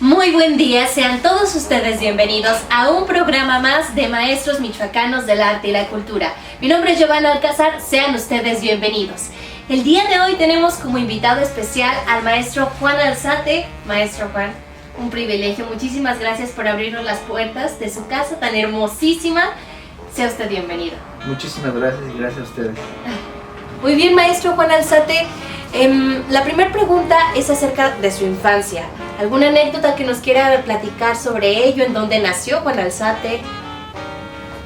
Muy buen día, sean todos ustedes bienvenidos a un programa más de Maestros Michoacanos del Arte y la Cultura. Mi nombre es Giovanna Alcázar, sean ustedes bienvenidos. El día de hoy tenemos como invitado especial al maestro Juan Alzate. Maestro Juan, un privilegio, muchísimas gracias por abrirnos las puertas de su casa tan hermosísima. Sea usted bienvenido. Muchísimas gracias y gracias a ustedes. Muy bien, maestro Juan Alzate. La primera pregunta es acerca de su infancia. ¿Alguna anécdota que nos quiera platicar sobre ello? ¿En dónde nació Juan Alzate?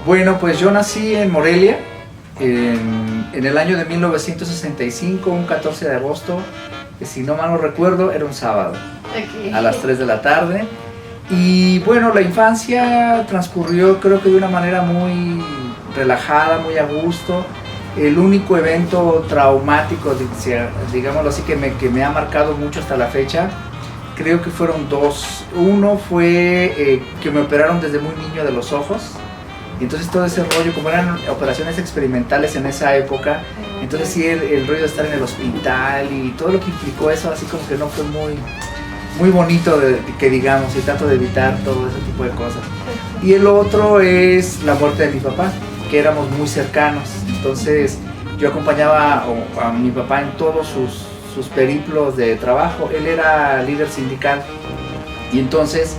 Bueno, pues yo nací en Morelia en el año de 1965, un 14 de agosto, que si no mal no recuerdo era un sábado, a las 3 de la tarde. Y bueno, la infancia transcurrió creo que de una manera muy relajada, muy a gusto. El único evento traumático, digámoslo así, que me ha marcado mucho hasta la fecha, creo que fueron dos. Uno fue que me operaron desde muy niño de los ojos. Entonces todo ese rollo, como eran operaciones experimentales en esa época, entonces sí el rollo de estar en el hospital y todo lo que implicó eso, así como que no fue muy bonito que digamos, y trato de evitar todo ese tipo de cosas. Y el otro es la muerte de mi papá, que éramos muy cercanos. Entonces yo acompañaba a mi papá en todos sus periplos de trabajo. Él era líder sindical y entonces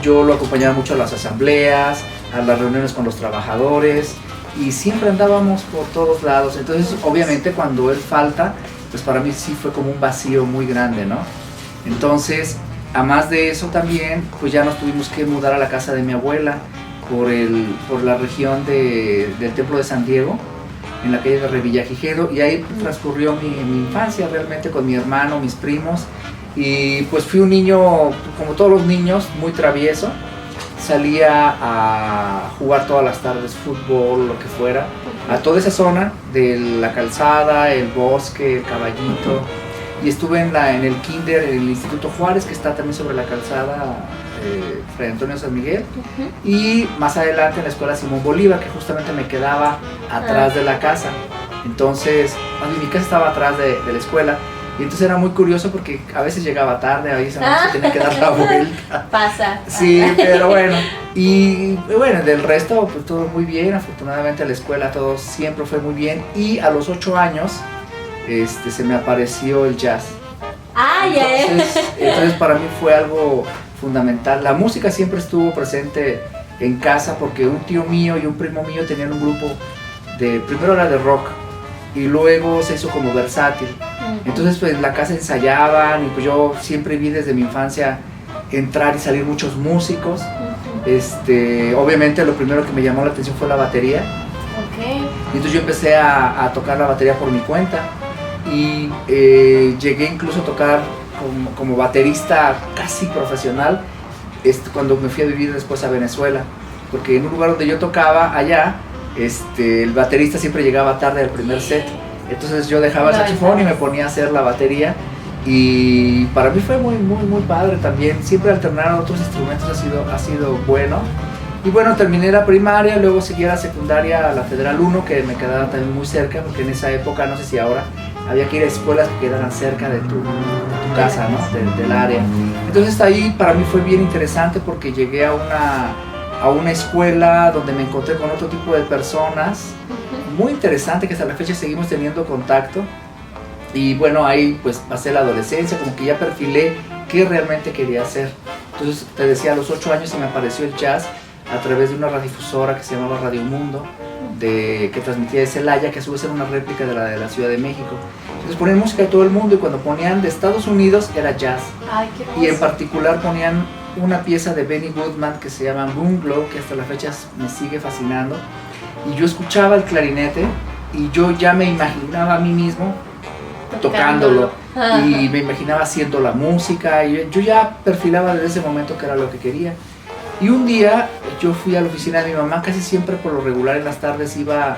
yo lo acompañaba mucho a las asambleas, a las reuniones con los trabajadores y siempre andábamos por todos lados. Entonces obviamente cuando él falta, pues para mí sí fue como un vacío muy grande, ¿no? Entonces, a más de eso también, pues ya nos tuvimos que mudar a la casa de mi abuela por la región del Templo de San Diego, en la calle de Revillagigedo, y ahí transcurrió mi infancia realmente con mi hermano, mis primos, y pues fui un niño, como todos los niños, muy travieso. Salía a jugar todas las tardes fútbol, lo que fuera, a toda esa zona de la calzada, el bosque, el Caballito, y estuve en el kinder, en el Instituto Juárez, que está también sobre la calzada Fray Antonio San Miguel, y más adelante en la escuela Simón Bolívar, que justamente me quedaba atrás de la casa. Entonces, mi casa estaba atrás de la escuela, y entonces era muy curioso porque a veces llegaba tarde, a veces se tenía que dar la vuelta. Pasa. Sí, pero bueno, y bueno, del resto pues todo muy bien. Afortunadamente la escuela todo siempre fue muy bien, y a los 8 años se me apareció el jazz. Entonces para mí fue algo fundamental. La música siempre estuvo presente en casa porque un tío mío y un primo mío tenían un grupo primero era de rock y luego se hizo como versátil. Entonces pues en la casa ensayaban y pues yo siempre vi desde mi infancia entrar y salir muchos músicos. Obviamente lo primero que me llamó la atención fue la batería. Y entonces yo empecé a tocar la batería por mi cuenta y llegué incluso a tocar como baterista casi profesional cuando me fui a vivir después a Venezuela, porque en un lugar donde yo tocaba allá, el baterista siempre llegaba tarde al primer set, entonces yo dejaba el saxofón y me ponía a hacer la batería, y para mí fue muy padre también. Siempre alternar a otros instrumentos ha sido bueno. Y bueno, terminé la primaria, luego seguí a la secundaria, a la Federal 1, que me quedaba también muy cerca, porque en esa época, no sé si ahora, había que ir a escuelas que quedaran cerca de tu casa, ¿no? Del área. Entonces ahí para mí fue bien interesante porque llegué a una escuela donde me encontré con otro tipo de personas, muy interesante, que hasta la fecha seguimos teniendo contacto. Y bueno, ahí pues pasé la adolescencia, como que ya perfilé qué realmente quería hacer. Entonces te decía, a los 8 años se me apareció el jazz a través de una radiodifusora que se llamaba Radio Mundo, que transmitía de Celaya, que a su vez era una réplica de la Ciudad de México. Entonces ponían música de todo el mundo, y cuando ponían de Estados Unidos era jazz. Y en particular ponían una pieza de Benny Goodman que se llama Moonglow, que hasta la fecha me sigue fascinando. Y yo escuchaba el clarinete y yo ya me imaginaba a mí mismo tocándolo. Y me imaginaba haciendo la música, y yo ya perfilaba desde ese momento que era lo que quería. Y un día yo fui a la oficina de mi mamá, casi siempre por lo regular en las tardes iba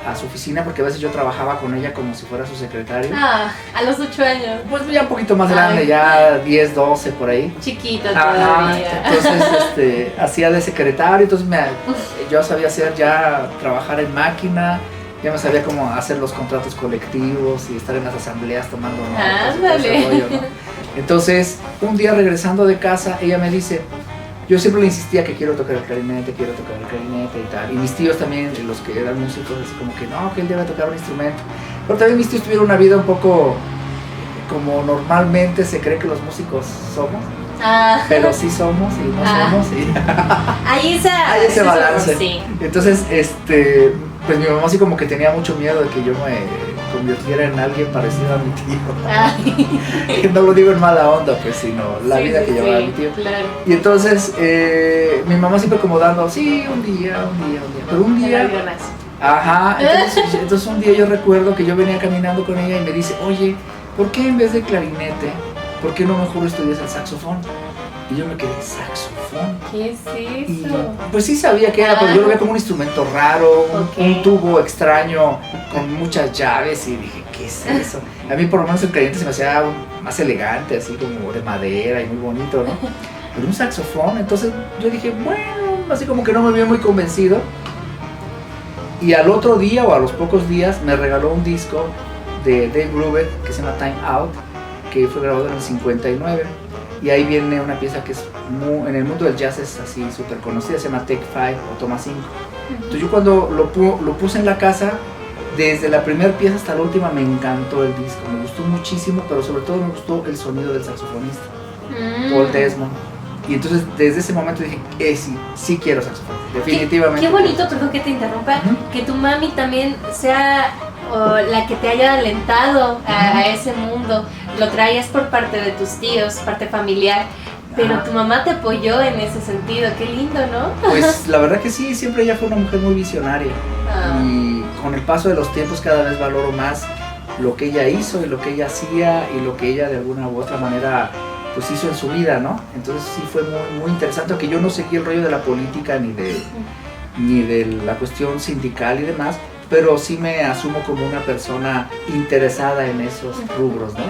a su oficina, porque a veces yo trabajaba con ella como si fuera su secretario. A los 8 años. Pues ya un poquito más grande, ya 10, 12 por ahí. Chiquito todavía. Entonces hacía de secretario, entonces yo sabía trabajar en máquina, ya me sabía cómo hacer los contratos colectivos y estar en las asambleas tomando notas. Ándale. Ese rollo, ¿no? Entonces, un día regresando de casa, ella me dice, yo siempre le insistía que quiero tocar el clarinete y tal. Y mis tíos también, los que eran músicos, así como que no, que él debe tocar un instrumento. Pero también mis tíos tuvieron una vida un poco como normalmente se cree que los músicos somos. Pero sí somos y no somos. Y hay ese balance. Sí. Entonces, pues mi mamá así como que tenía mucho miedo de que yo me convirtiera en alguien parecido a mi tío. Que no lo digo en mala onda, pues, sino la vida que llevaba mi tío. Claro. Y entonces, mi mamá siempre como dando, sí, un día. Pero un día... Ajá, entonces un día yo recuerdo que yo venía caminando con ella y me dice, oye, ¿por qué en vez de clarinete, por qué no mejor estudias el saxofón? Y yo me quedé, ¿saxofón? ¿Qué es eso? Y, pues sí sabía que era, pero yo lo veía como un instrumento raro, un tubo extraño con muchas llaves y dije, ¿qué es eso? A mí por lo menos el clarinete se me hacía más elegante, así como de madera y muy bonito, ¿no? Pero un saxofón, entonces yo dije, bueno, así como que no me había muy convencido. Y al otro día o a los pocos días me regaló un disco de Dave Brubeck que se llama Time Out, que fue grabado en el 59. Y ahí viene una pieza que es en el mundo del jazz es así súper conocida, se llama Take 5 o Toma 5. Entonces yo cuando lo puse en la casa, desde la primera pieza hasta la última me encantó el disco, me gustó muchísimo, pero sobre todo me gustó el sonido del saxofonista, Paul Desmond. Y entonces desde ese momento dije, sí quiero saxofón, definitivamente. Qué bonito, perdón que te interrumpa, que tu mami también sea la que te haya alentado a ese mundo. Lo traías por parte de tus tíos, parte familiar, pero tu mamá te apoyó en ese sentido, qué lindo, ¿no? Pues la verdad que sí, siempre ella fue una mujer muy visionaria. Y con el paso de los tiempos cada vez valoro más lo que ella hizo y lo que ella hacía y lo que ella de alguna u otra manera pues hizo en su vida, ¿no? Entonces sí fue muy, muy interesante, aunque yo no seguí el rollo de la política ni de la cuestión sindical y demás, pero sí me asumo como una persona interesada en esos rubros, ¿no?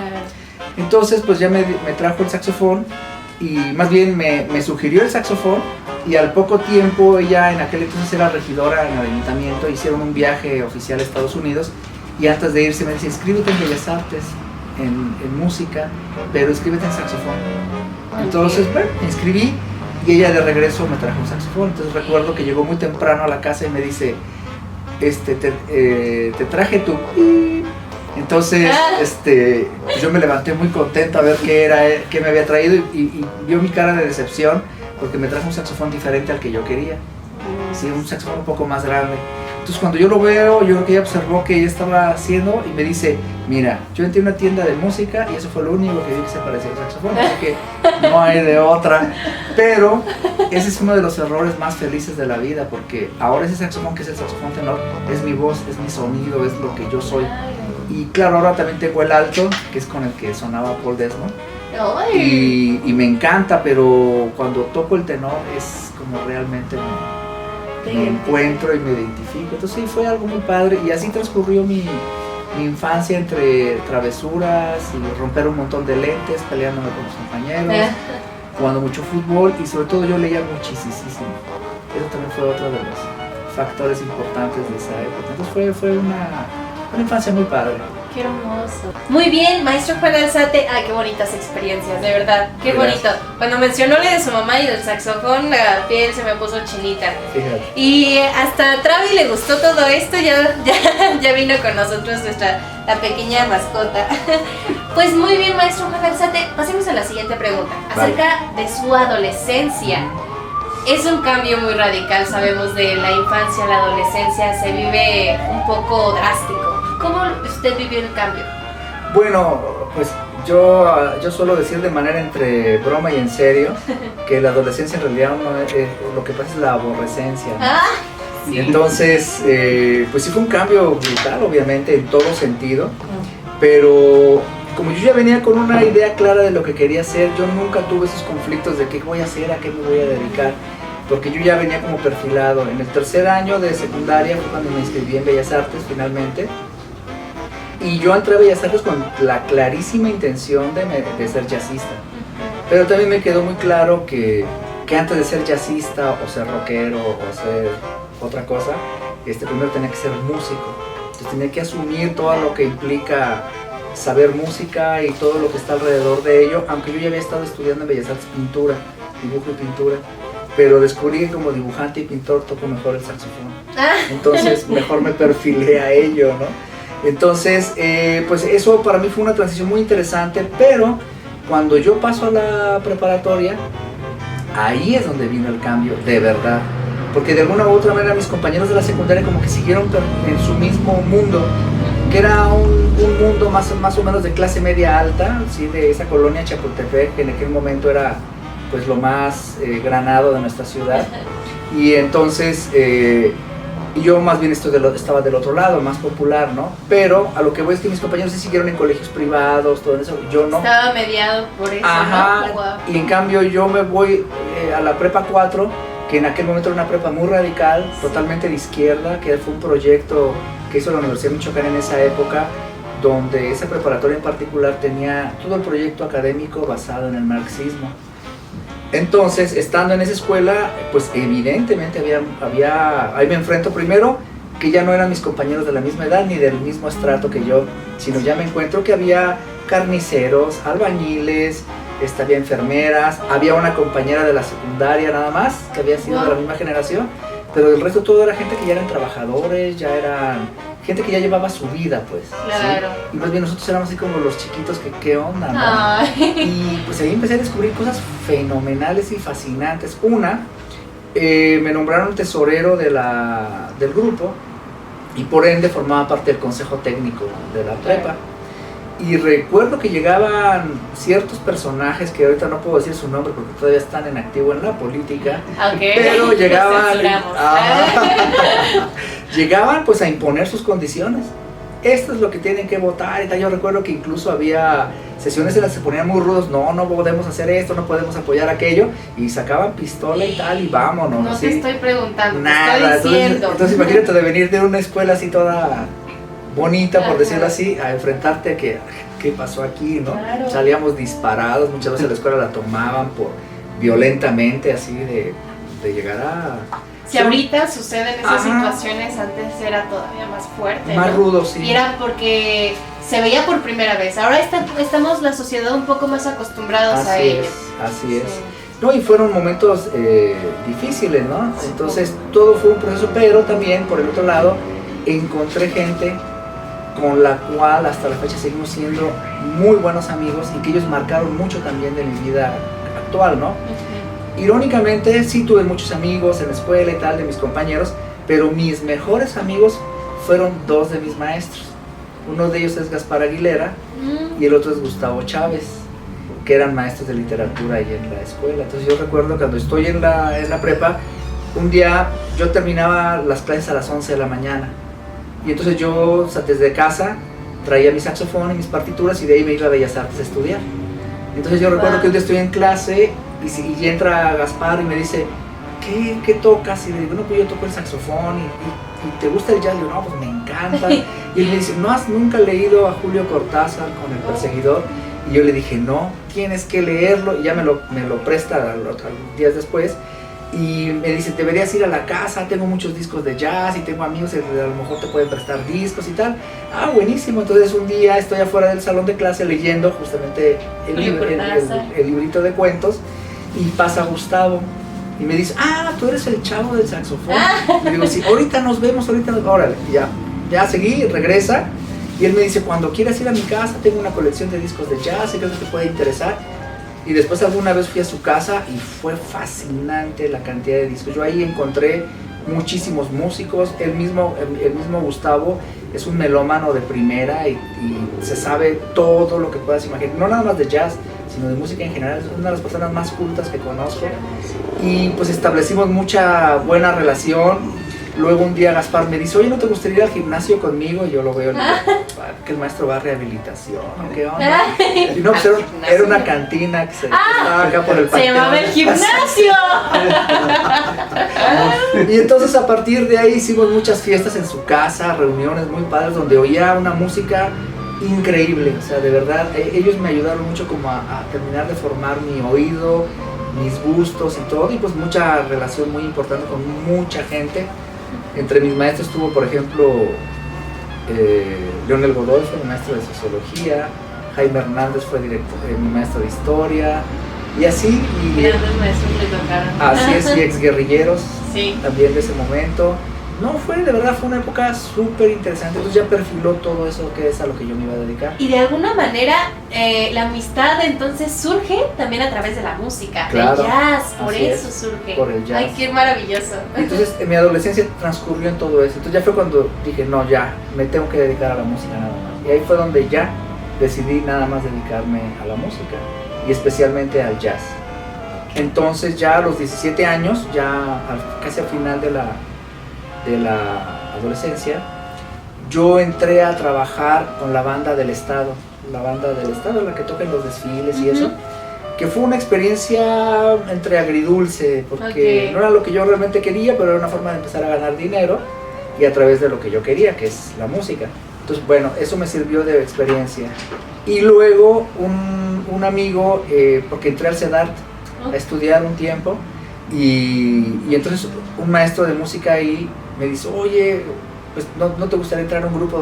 Entonces pues ya me trajo el saxofón y más bien me sugirió el saxofón y al poco tiempo ella en aquel entonces era regidora en el ayuntamiento, hicieron un viaje oficial a Estados Unidos y antes de irse me dice, inscríbete en Bellas Artes, en música, pero inscríbete en saxofón. Entonces, bueno, me inscribí y ella de regreso me trajo un saxofón. Entonces recuerdo que llegó muy temprano a la casa y me dice, te traje tu... Entonces, yo me levanté muy contento a ver qué me había traído y vio mi cara de decepción porque me trajo un saxofón diferente al que yo quería. Sí, un saxofón un poco más grande. Entonces cuando yo lo veo, yo creo que ella observó que ella estaba haciendo y me dice, mira, yo entré a una tienda de música y eso fue lo único que vi que se parecía al saxofón, porque no hay de otra. Pero ese es uno de los errores más felices de la vida, porque ahora ese saxofón que es el saxofón tenor es mi voz, es mi sonido, es lo que yo soy. Y claro, ahora también tengo el alto, que es con el que sonaba Paul Desmond. Y me encanta, pero cuando toco el tenor es como realmente me encuentro y me identifico. Entonces sí, fue algo muy padre y así transcurrió mi infancia entre travesuras y romper un montón de lentes, peleándome con los compañeros, jugando mucho fútbol y sobre todo yo leía muchísimo. Eso también fue otro de los factores importantes de esa época. Entonces fue una infancia muy padre. Qué hermoso. Muy bien, maestro Juan Alzate. Qué bonitas experiencias, de verdad. Qué bonito. Cuando mencionó lo de su mamá y del saxofón, la piel se me puso chinita. Fíjate. Y hasta a Travi le gustó todo esto. Ya vino con nosotros la pequeña mascota. Pues muy bien, maestro Juan Alzate. Pasemos a la siguiente pregunta. Acerca de su adolescencia. Es un cambio muy radical, sabemos, de la infancia a la adolescencia. Se vive un poco drástico. ¿Cómo usted vivió el cambio? Bueno, pues yo suelo decir de manera entre broma y en serio que la adolescencia en realidad lo que pasa es la aborrecencia, ¿no? Sí. Entonces, pues sí fue un cambio brutal, obviamente, en todo sentido, pero como yo ya venía con una idea clara de lo que quería hacer, yo nunca tuve esos conflictos de qué voy a hacer, a qué me voy a dedicar, porque yo ya venía como perfilado. En el tercer año de secundaria fue cuando me inscribí en Bellas Artes finalmente. Y yo entré a Bellas Artes con la clarísima intención de ser jazzista. Pero también me quedó muy claro que antes de ser jazzista o ser rockero o ser otra cosa, primero tenía que ser músico. Entonces tenía que asumir todo lo que implica saber música y todo lo que está alrededor de ello, aunque yo ya había estado estudiando en Bellas Artes pintura, dibujo y pintura, pero descubrí que como dibujante y pintor toco mejor el saxofón. Entonces mejor me perfilé a ello, ¿no? Entonces, pues eso para mí fue una transición muy interesante, pero cuando yo paso a la preparatoria, ahí es donde vino el cambio, de verdad. Porque de alguna u otra manera mis compañeros de la secundaria como que siguieron en su mismo mundo, que era un mundo más o menos de clase media alta, ¿sí? De esa colonia Chapultepec, que en aquel momento era pues lo más granado de nuestra ciudad. Y entonces yo más bien estaba del otro lado, más popular, ¿no? Pero a lo que voy es que mis compañeros sí siguieron en colegios privados, todo eso, yo no. Estaba mediado por eso, ajá, ¿no? Wow. Y en cambio yo me voy a la prepa 4, que en aquel momento era una prepa muy radical, totalmente de izquierda, que fue un proyecto que hizo la Universidad de Michoacán en esa época, donde esa preparatoria en particular tenía todo el proyecto académico basado en el marxismo. Entonces, estando en esa escuela, pues evidentemente ahí me enfrento primero que ya no eran mis compañeros de la misma edad ni del mismo estrato que yo, sino ya me encuentro que había carniceros, albañiles, había enfermeras, había una compañera de la secundaria nada más, que había sido de la misma generación, pero el resto todo era gente que ya eran trabajadores, ya eran gente que ya llevaba su vida, pues. Claro. ¿sí? Y más bien nosotros éramos así como los chiquitos que qué onda, ¿no? Ay. Y pues ahí empecé a descubrir cosas fenomenales y fascinantes. Una, me nombraron tesorero del grupo y por ende formaba parte del consejo técnico de la prepa. Y recuerdo que llegaban ciertos personajes que ahorita no puedo decir su nombre porque todavía están en activo en la política, pero llegaban llegaban pues a imponer sus condiciones. Esto es lo que tienen que votar y tal. Yo recuerdo que incluso había sesiones en las que se ponían muy rudos, no podemos hacer esto, no podemos apoyar aquello, y sacaban pistola y tal y vámonos. No ¿sí? Te estoy preguntando, nada, te estoy diciendo. Entonces imagínate de venir de una escuela así toda bonita, por decirlo así, a enfrentarte a que qué pasó aquí, ¿no? Claro. Salíamos disparados, muchas veces la escuela la tomaban violentamente, así de llegar a... Si ahorita suceden esas situaciones, antes era todavía más fuerte, más ¿no? rudo, sí. Y era porque se veía por primera vez. Ahora estamos la sociedad un poco más acostumbrados a ello. Así es. No, y fueron momentos difíciles, ¿no? Entonces todo fue un proceso, pero también por el otro lado encontré gente con la cual hasta la fecha seguimos siendo muy buenos amigos y que ellos marcaron mucho también de mi vida actual, ¿no? Irónicamente sí tuve muchos amigos en la escuela y tal, de mis compañeros, pero mis mejores amigos fueron dos de mis maestros. Uno de ellos es Gaspar Aguilera y el otro es Gustavo Chávez, que eran maestros de literatura ahí en la escuela. Entonces yo recuerdo cuando estoy en la prepa, un día yo terminaba las clases a las 11 de la mañana y entonces yo desde casa traía mi saxofón y mis partituras y de ahí me iba a Bellas Artes a estudiar. Entonces yo recuerdo que un día estoy en clase y entra Gaspar y me dice, ¿qué tocas? Y le digo, no, pues yo toco el saxofón y ¿te gusta el jazz? Y yo, no, pues me encanta. Y él me dice, ¿no has nunca leído a Julio Cortázar con El Perseguidor? Y yo le dije, no, tienes que leerlo. Y ya me lo presta días después. Y me dice, deberías ir a la casa, tengo muchos discos de jazz y tengo amigos que a lo mejor te pueden prestar discos y tal. Ah, buenísimo. Entonces un día estoy afuera del salón de clase leyendo justamente el librito de cuentos y pasa Gustavo y me dice, tú eres el chavo del saxofón. Y digo, sí, ahorita nos vemos, órale. Y ya seguí, regresa y él me dice, cuando quieras ir a mi casa tengo una colección de discos de jazz y creo que te puede interesar. Y después alguna vez fui a su casa y fue fascinante la cantidad de discos. Yo ahí encontré muchísimos músicos. El mismo Gustavo es un melómano de primera y se sabe todo lo que puedas imaginar. No nada más de jazz, sino de música en general. Es una de las personas más cultas que conozco. Y pues establecimos mucha buena relación. Luego un día Gaspar me dice, oye, ¿no te gustaría ir al gimnasio conmigo? Y yo lo veo, que el maestro va a rehabilitación, ¿o qué onda? Y no, pues era una cantina que estaba acá por el parque. Se llamaba el gimnasio. Y entonces a partir de ahí hicimos muchas fiestas en su casa, reuniones muy padres, donde oía una música increíble. O sea, de verdad, ellos me ayudaron mucho como a terminar de formar mi oído, mis gustos y todo. Y pues mucha relación muy importante con mucha gente. Entre mis maestros estuvo, por ejemplo, Leonel Godoy fue mi maestro de sociología, Jaime Hernández fue mi maestro de historia, y así. Y grandes maestros le tocaron. Así es, y exguerrilleros sí. también de ese momento. No, de verdad fue una época súper interesante, entonces ya perfiló todo eso que es a lo que yo me iba a dedicar. Y de alguna manera la amistad entonces surge también a través de la música, claro, del jazz, por eso es, surge. Por el jazz. Ay, qué maravilloso. Entonces mi adolescencia transcurrió en todo eso, entonces ya fue cuando dije, no, ya, me tengo que dedicar a la música nada más. Y ahí fue donde ya decidí nada más dedicarme a la música, y especialmente al jazz. Entonces ya a los 17 años, ya casi al final de la adolescencia, yo entré a trabajar con la banda del estado, la que toca en los desfiles y eso, que fue una experiencia entre agridulce, porque no era lo que yo realmente quería, pero era una forma de empezar a ganar dinero y a través de lo que yo quería, que es la música. Entonces, bueno, eso me sirvió de experiencia. Y luego un amigo, porque entré al CEDART a estudiar un tiempo, y entonces un maestro de música ahí me dice, oye, pues ¿no te gustaría entrar a un grupo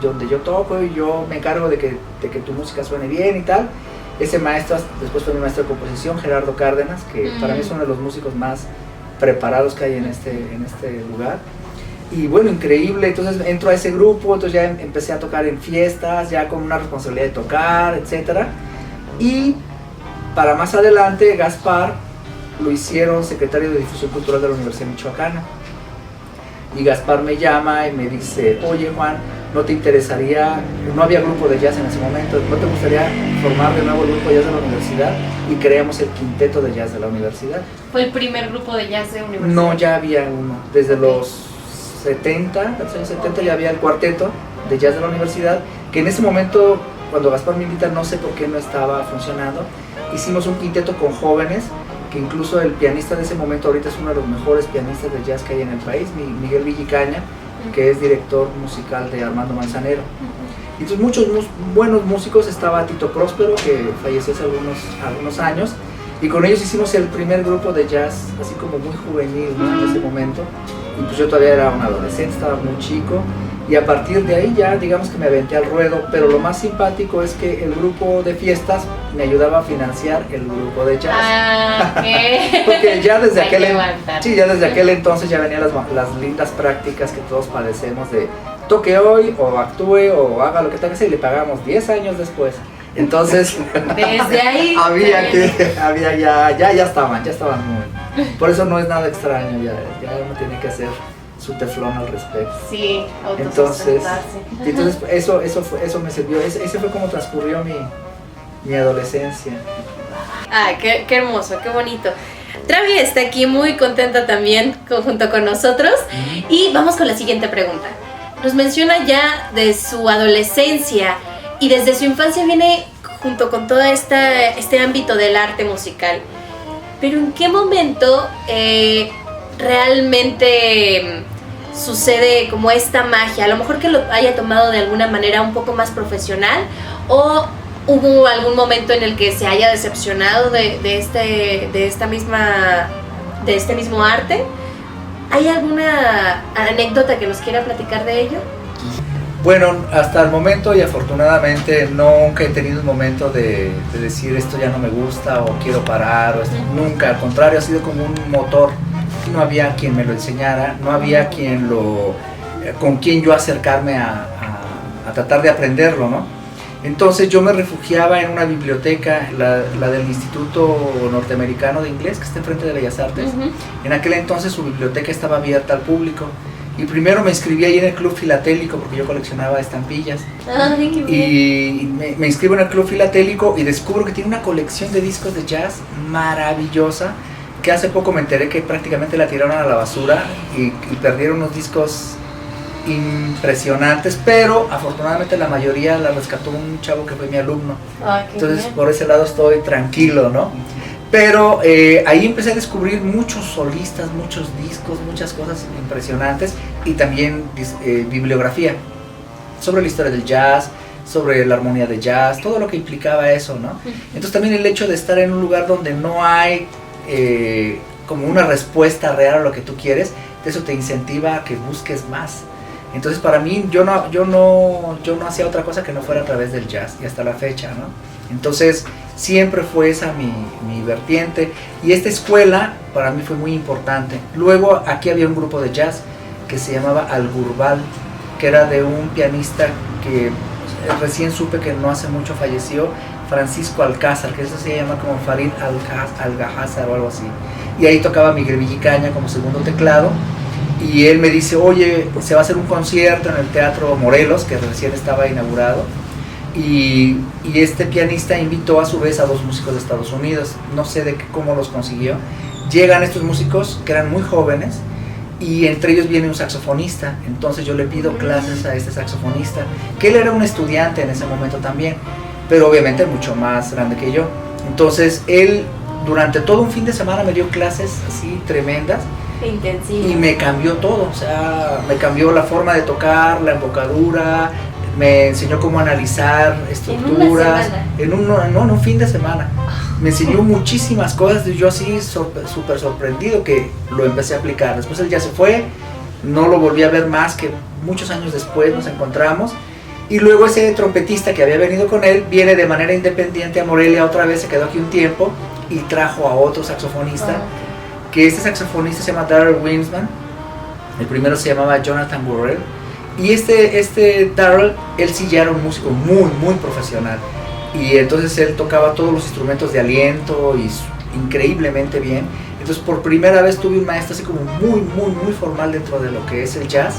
donde yo toco y yo me encargo de que tu música suene bien y tal? Ese maestro después fue mi maestro de composición, Gerardo Cárdenas, que para mí es uno de los músicos más preparados que hay en este lugar. Y bueno, increíble, entonces entro a ese grupo, entonces ya empecé a tocar en fiestas, ya con una responsabilidad de tocar, etc. Y para más adelante, Gaspar lo hicieron secretario de Difusión Cultural de la Universidad Michoacana. Y Gaspar me llama y me dice, oye Juan, ¿no te interesaría, no había grupo de jazz en ese momento, ¿no te gustaría formar de nuevo el grupo de jazz de la universidad? Y creamos el quinteto de jazz de la universidad. ¿Fue el primer grupo de jazz de universidad? No, ya había uno, desde los 70, los años 70 ya había el cuarteto de jazz de la universidad, que en ese momento, cuando Gaspar me invita, no sé por qué no estaba funcionando. Hicimos un quinteto con jóvenes, que incluso el pianista de ese momento ahorita es uno de los mejores pianistas de jazz que hay en el país, Miguel Villicaña, que es director musical de Armando Manzanero. Y entonces muchos buenos músicos, estaba Tito Próspero, que falleció hace algunos años, y con ellos hicimos el primer grupo de jazz, así como muy juvenil, ¿no? En ese momento. Y pues yo todavía era un adolescente, estaba muy chico, y a partir de ahí ya digamos que me aventé al ruedo, pero lo más simpático es que el grupo de fiestas me ayudaba a financiar el grupo de jazz. Porque ya desde aquel entonces ya venían las lindas prácticas que todos padecemos de toque hoy o actúe o haga lo que tenga que hacer, y le pagamos 10 años después. Entonces desde ahí ya estaban muy, por eso no es nada extraño, ya uno tiene que hacer su teflón al respecto. Sí, entonces eso me sirvió, ese fue como transcurrió mi adolescencia. Ay, qué hermoso, qué bonito. Travi está aquí muy contenta también junto con nosotros. Y vamos con la siguiente pregunta. Nos menciona ya de su adolescencia y desde su infancia viene junto con todo este ámbito del arte musical. Pero ¿en qué momento realmente sucede como esta magia? A lo mejor que lo haya tomado de alguna manera un poco más profesional, o hubo algún momento en el que se haya decepcionado de este mismo arte. ¿Hay alguna anécdota que nos quiera platicar de ello? Bueno, hasta el momento y afortunadamente nunca he tenido un momento de decir esto ya no me gusta o quiero parar o esto, nunca, al contrario, ha sido como un motor. No había quien me lo enseñara, no había con quien yo acercarme a tratar de aprenderlo, ¿no? Entonces yo me refugiaba en una biblioteca, la del Instituto Norteamericano de Inglés, que está enfrente de Bellas Artes. En aquel entonces su biblioteca estaba abierta al público. Y primero me inscribí ahí en el Club Filatélico, porque yo coleccionaba estampillas. Ay, qué bien. Y me inscribo en el Club Filatélico y descubro que tiene una colección de discos de jazz maravillosa, que hace poco me enteré que prácticamente la tiraron a la basura y perdieron unos discos impresionantes, pero afortunadamente la mayoría la rescató un chavo que fue mi alumno. Entonces bien. Por ese lado estoy tranquilo, ¿no? Pero ahí empecé a descubrir muchos solistas, muchos discos, muchas cosas impresionantes, y también bibliografía sobre la historia del jazz, sobre la armonía de jazz, todo lo que implicaba eso, ¿no? Entonces también el hecho de estar en un lugar donde no hay como una respuesta real a lo que tú quieres, eso te incentiva a que busques más. Entonces para mí yo no hacía otra cosa que no fuera a través del jazz, y hasta la fecha, ¿no? Entonces siempre fue esa mi vertiente, y esta escuela para mí fue muy importante. Luego aquí había un grupo de jazz que se llamaba Al Gurbal, que era de un pianista que recién supe que no hace mucho falleció, Francisco Alcázar, que eso se llama como Farid Algahazar o algo así. Y ahí tocaba Miguel Villicaña como segundo teclado, y él me dice, oye, se va a hacer un concierto en el Teatro Morelos, que recién estaba inaugurado, y este pianista invitó a su vez a 2 músicos de Estados Unidos, no sé cómo los consiguió. Llegan estos músicos que eran muy jóvenes, y entre ellos viene un saxofonista. Entonces yo le pido clases a este saxofonista, que él era un estudiante en ese momento también, pero obviamente mucho más grande que yo. Entonces él durante todo un fin de semana me dio clases así tremendas, intensivas, y me cambió todo. O sea, me cambió la forma de tocar, la embocadura, me enseñó cómo analizar estructuras en un fin de semana. Me enseñó muchísimas cosas, y yo así súper sorprendido que lo empecé a aplicar. Después él ya se fue, no lo volví a ver más que muchos años después nos encontramos, y luego ese trompetista que había venido con él viene de manera independiente a Morelia otra vez, se quedó aquí un tiempo y trajo a otro saxofonista, que este saxofonista se llama Darrell Winsman. El primero se llamaba Jonathan Burrell, y este Darrell, él sí ya era un músico muy profesional, y entonces él tocaba todos los instrumentos de aliento y increíblemente bien. Entonces por primera vez tuve un maestro así como muy formal dentro de lo que es el jazz,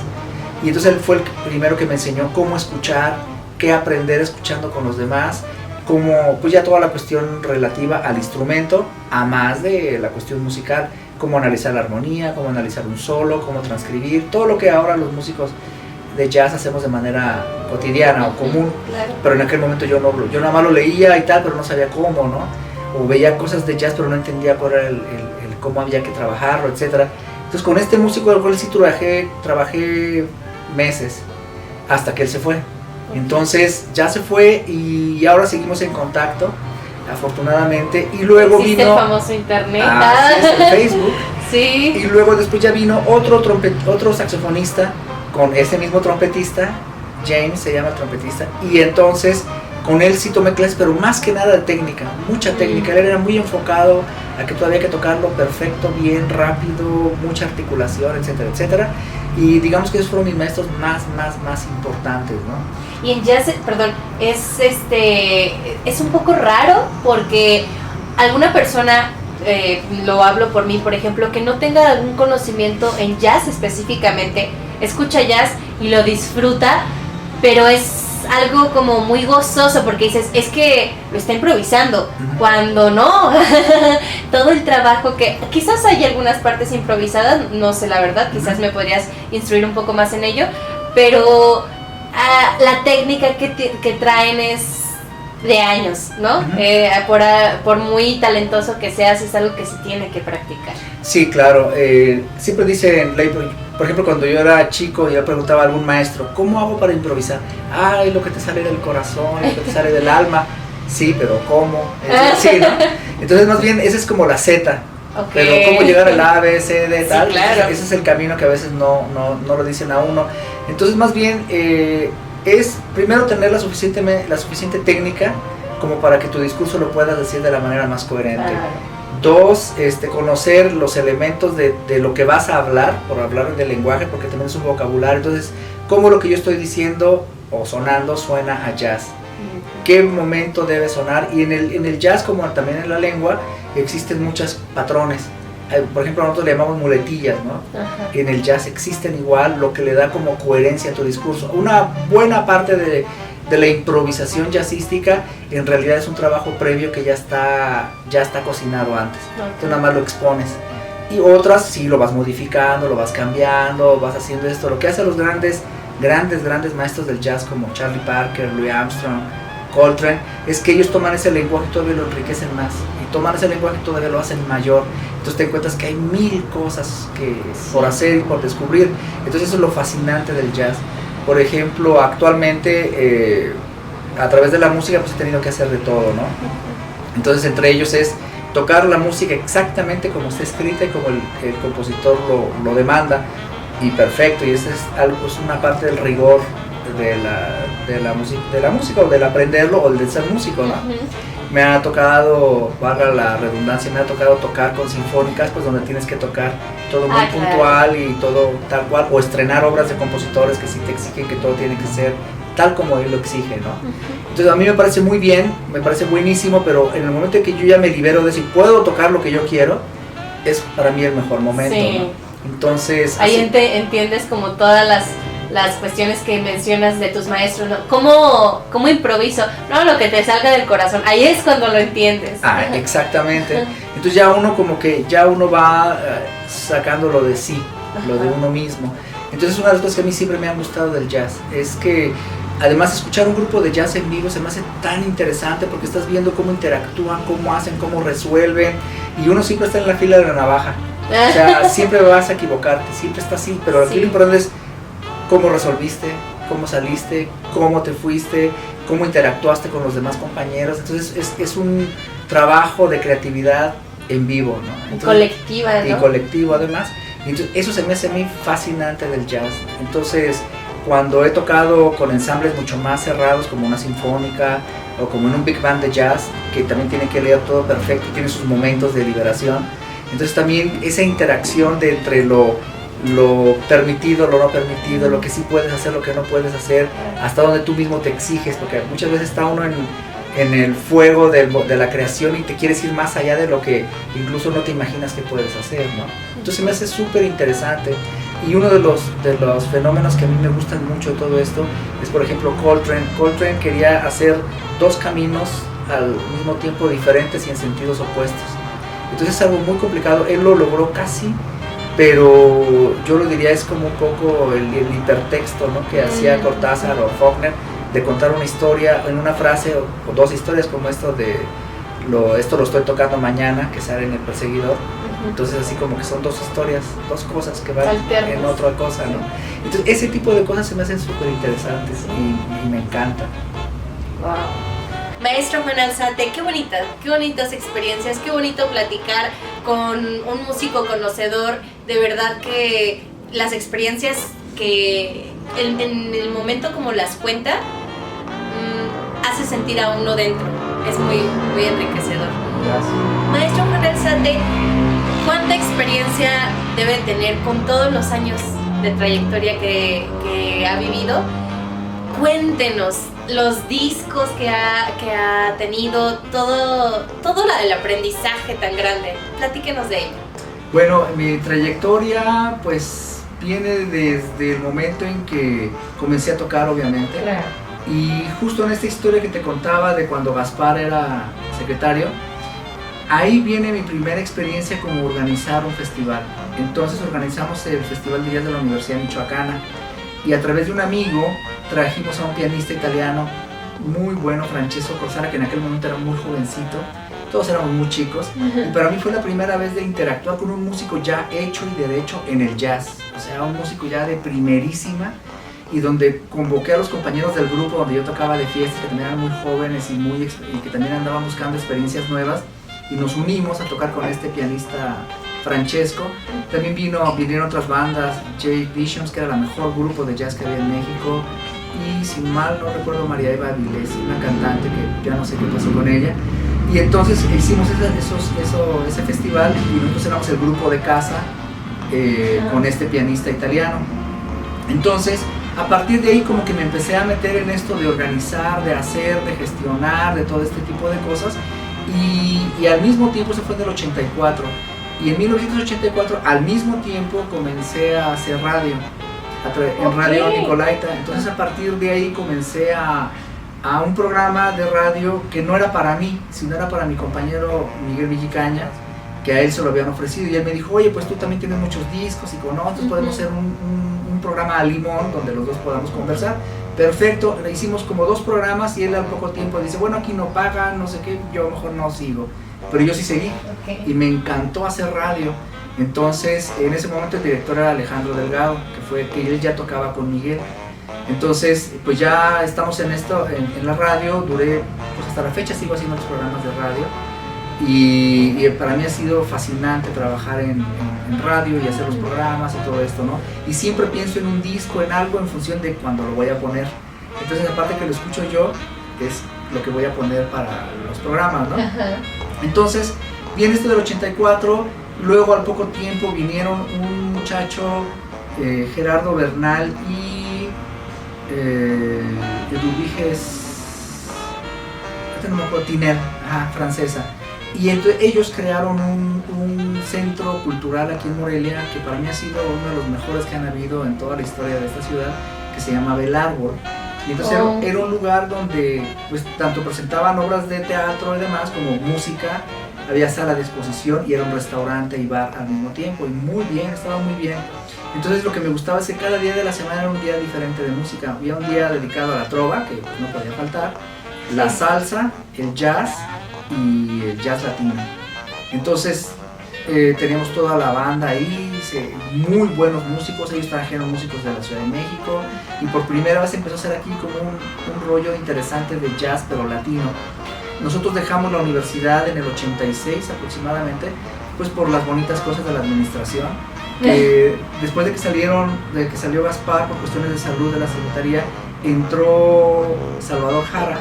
y entonces él fue el primero que me enseñó cómo escuchar, qué aprender escuchando con los demás, como pues ya toda la cuestión relativa al instrumento, a más de la cuestión musical, cómo analizar la armonía, cómo analizar un solo, cómo transcribir, todo lo que ahora los músicos de jazz hacemos de manera cotidiana o común. Claro. Pero en aquel momento yo nada más lo leía y tal, pero no sabía cómo, ¿no? O veía cosas de jazz pero no entendía cuál era el cómo había que trabajarlo, etcétera. Entonces con este músico del cual sí trabajé meses hasta que él se fue. Entonces ya se fue y ahora seguimos en contacto, afortunadamente. Y luego existe vino el famoso internet, el Facebook. Sí. Y luego después ya vino otro saxofonista con ese mismo trompetista, James se llama el trompetista, y entonces con él sí tomé clases, pero más que nada de técnica, mucha técnica. Él era muy enfocado a que todavía hay que tocarlo perfecto, bien, rápido, mucha articulación, etcétera, etcétera. Y digamos que esos fueron mis maestros más importantes, ¿no? Y en jazz, perdón, es un poco raro porque alguna persona, lo hablo por mí, por ejemplo, que no tenga algún conocimiento en jazz específicamente, escucha jazz y lo disfruta, pero es algo como muy gozoso porque dices, es que lo está improvisando, cuando no, todo el trabajo que quizás hay algunas partes improvisadas, no sé la verdad, quizás me podrías instruir un poco más en ello, pero la técnica que traen es de años, ¿no? Por muy talentoso que seas, es algo que se tiene que practicar. Sí, claro. Siempre dicen, por ejemplo, cuando yo era chico, yo preguntaba a algún maestro, ¿cómo hago para improvisar? Ay, lo que te sale del corazón, lo que te sale del alma. Sí, pero ¿cómo? Sí, ¿no? Entonces, más bien, esa es como la Z. Okay. Pero cómo llegar al A, B, C, D, tal. Sí, claro. Ese es el camino que a veces no lo dicen a uno. Entonces, más bien, es primero tener la suficiente técnica como para que tu discurso lo puedas decir de la manera más coherente. Dos, conocer los elementos de lo que vas a hablar, por hablar del lenguaje, porque también es un vocabulario. Entonces, cómo lo que yo estoy diciendo o sonando suena a jazz. ¿Qué momento debe sonar? Y en el jazz, como también en la lengua, existen muchos patrones. Por ejemplo, nosotros le llamamos muletillas, ¿no? Ajá. En el jazz existen igual, lo que le da como coherencia a tu discurso. Una buena parte de la improvisación jazzística en realidad es un trabajo previo que ya está cocinado antes. Okay. Tú nada más lo expones. Y otras sí lo vas modificando, lo vas cambiando, vas haciendo esto. Lo que hacen los grandes maestros del jazz como Charlie Parker, Louis Armstrong, Coltrane, es que ellos toman ese lenguaje y todavía lo enriquecen más. Y toman ese lenguaje y todavía lo hacen mayor. Entonces te encuentras que hay 1000 cosas por hacer y por descubrir. Entonces eso es lo fascinante del jazz. Por ejemplo, actualmente a través de la música pues he tenido que hacer de todo, ¿no? Entonces entre ellos es tocar la música exactamente como está escrita y como el compositor lo demanda. y perfecto, y esa es algo, es una parte del rigor de la música o del aprenderlo o del ser músico, ¿no? Me ha tocado, valga la redundancia, me ha tocado tocar con sinfónicas, pues donde tienes que tocar todo muy puntual y todo tal cual, o estrenar obras de compositores que sí te exigen que todo tiene que ser tal como él lo exige, ¿no? Entonces a mí me parece muy bien, me parece buenísimo, pero en el momento en que yo ya me libero de eso y puedo tocar lo que yo quiero, es para mí el mejor momento, ¿no? Entonces ahí entiendes como todas las cuestiones que mencionas de tus maestros, ¿no? ¿Cómo improviso? No, lo que te salga del corazón, ahí es cuando lo entiendes. Exactamente. Entonces ya uno como que ya uno va sacando lo de sí, lo de uno mismo. Entonces una de las cosas que a mí siempre me han gustado del jazz es que además escuchar un grupo de jazz en vivo se me hace tan interesante porque estás viendo cómo interactúan, cómo hacen, cómo resuelven, y uno siempre está en la fila de la navaja. O sea, siempre vas a equivocarte, siempre está así, pero aquí lo importante es cómo resolviste, cómo saliste, cómo te fuiste, cómo interactuaste con los demás compañeros. Entonces es un trabajo de creatividad en vivo, ¿no? Entonces, colectiva, ¿no? Y colectivo además. Entonces, eso se me hace a mí fascinante del jazz. Entonces, cuando he tocado con ensambles mucho más cerrados, como una sinfónica o como en un big band de jazz, que también tiene que leer todo perfecto, tiene sus momentos de liberación. Entonces también esa interacción de entre lo permitido, lo no permitido, lo que sí puedes hacer, lo que no puedes hacer, hasta donde tú mismo te exiges, porque muchas veces está uno en el fuego de la creación y te quieres ir más allá de lo que incluso no te imaginas que puedes hacer, ¿no? Entonces me hace súper interesante. Y uno de los fenómenos que a mí me gustan mucho de todo esto es, por ejemplo, Coltrane. Coltrane quería hacer dos caminos al mismo tiempo diferentes y en sentidos opuestos. Entonces es algo muy complicado, él lo logró casi, pero yo lo diría es como un poco el hipertexto, ¿no? Que hacía Cortázar o Faulkner, de contar una historia en una frase o dos historias, como esto lo estoy tocando mañana, que sale en El Perseguidor. Entonces así como que son dos historias, dos cosas que van en otra cosa, ¿no? Entonces ese tipo de cosas se me hacen súper interesantes y me encantan. Wow. Maestro Juan Alzate, qué bonitas experiencias, qué bonito platicar con un músico conocedor. De verdad que las experiencias que en el momento como las cuenta, hace sentir a uno dentro. Es muy, muy enriquecedor. Gracias. Maestro Juan Alzate, ¿cuánta experiencia debe tener con todos los años de trayectoria que ha vivido? Cuéntenos los discos que ha tenido, todo el aprendizaje tan grande. Platíquenos de ello. Bueno, mi trayectoria pues viene desde el momento en que comencé a tocar, obviamente. Claro. Y justo en esta historia que te contaba de cuando Gaspar era secretario, ahí viene mi primera experiencia como organizar un festival. Entonces organizamos el Festival de Jazz de la Universidad Michoacana y a través de un amigo trajimos a un pianista italiano muy bueno, Francesco Corsara, que en aquel momento era muy jovencito, todos éramos muy chicos, y para mí fue la primera vez de interactuar con un músico ya hecho y derecho en el jazz, o sea, un músico ya de primerísima, y donde convoqué a los compañeros del grupo donde yo tocaba de fiesta, que también eran muy jóvenes y que también andaban buscando experiencias nuevas, y nos unimos a tocar con este pianista Francesco. También vinieron otras bandas, J Visions, que era el mejor grupo de jazz que había en México, y si mal no recuerdo, María Eva Avilés, una cantante que ya no sé qué pasó con ella. Y entonces hicimos ese festival y nosotros éramos el grupo de casa con este pianista italiano. Entonces, a partir de ahí como que me empecé a meter en esto de organizar, de hacer, de gestionar, de todo este tipo de cosas. Y al mismo tiempo, se fue en el 84. Y en 1984, al mismo tiempo, comencé a hacer radio. En Radio Nicolaita. Entonces a partir de ahí comencé a un programa de radio que no era para mí, sino era para mi compañero Miguel Villicaña, que a él se lo habían ofrecido, y él me dijo, oye, pues tú también tienes muchos discos y con nosotros podemos hacer un programa a limón donde los dos podamos conversar. Perfecto, le hicimos como 2 programas y él al poco tiempo dice, bueno, aquí no pagan, no sé qué, yo mejor no sigo, pero yo sí seguí y me encantó hacer radio. Entonces, en ese momento el director era Alejandro Delgado, que él ya tocaba con Miguel. Entonces, pues ya estamos en esto, en la radio, duré, pues hasta la fecha sigo haciendo los programas de radio. Y para mí ha sido fascinante trabajar en radio y hacer los programas y todo esto, ¿no? Y siempre pienso en un disco, en algo en función de cuando lo voy a poner. Entonces, aparte que lo escucho yo, es lo que voy a poner para los programas, ¿no? Ajá. Entonces, viene esto del 84, luego al poco tiempo vinieron un muchacho, Gerardo Bernal y Eduviges, no me acuerdo, Tiner, francesa. Y entonces ellos crearon un centro cultural aquí en Morelia que para mí ha sido uno de los mejores que han habido en toda la historia de esta ciudad, que se llama El Árbol. Y entonces era un lugar donde pues tanto presentaban obras de teatro y demás como música, había sala de exposición y era un restaurante y bar al mismo tiempo, y muy bien, estaba muy bien. Entonces lo que me gustaba es que cada día de la semana era un día diferente de música. Había un día dedicado a la trova, que pues no podía faltar, la salsa, el jazz y el jazz latino. Entonces teníamos toda la banda ahí, muy buenos músicos, ellos trajeron músicos de la Ciudad de México, y por primera vez empezó a ser aquí como un rollo interesante de jazz pero latino. Nosotros dejamos la universidad en el 86 aproximadamente, pues por las bonitas cosas de la administración. Después de que salió Gaspar por cuestiones de salud de la secretaría, entró Salvador Jara.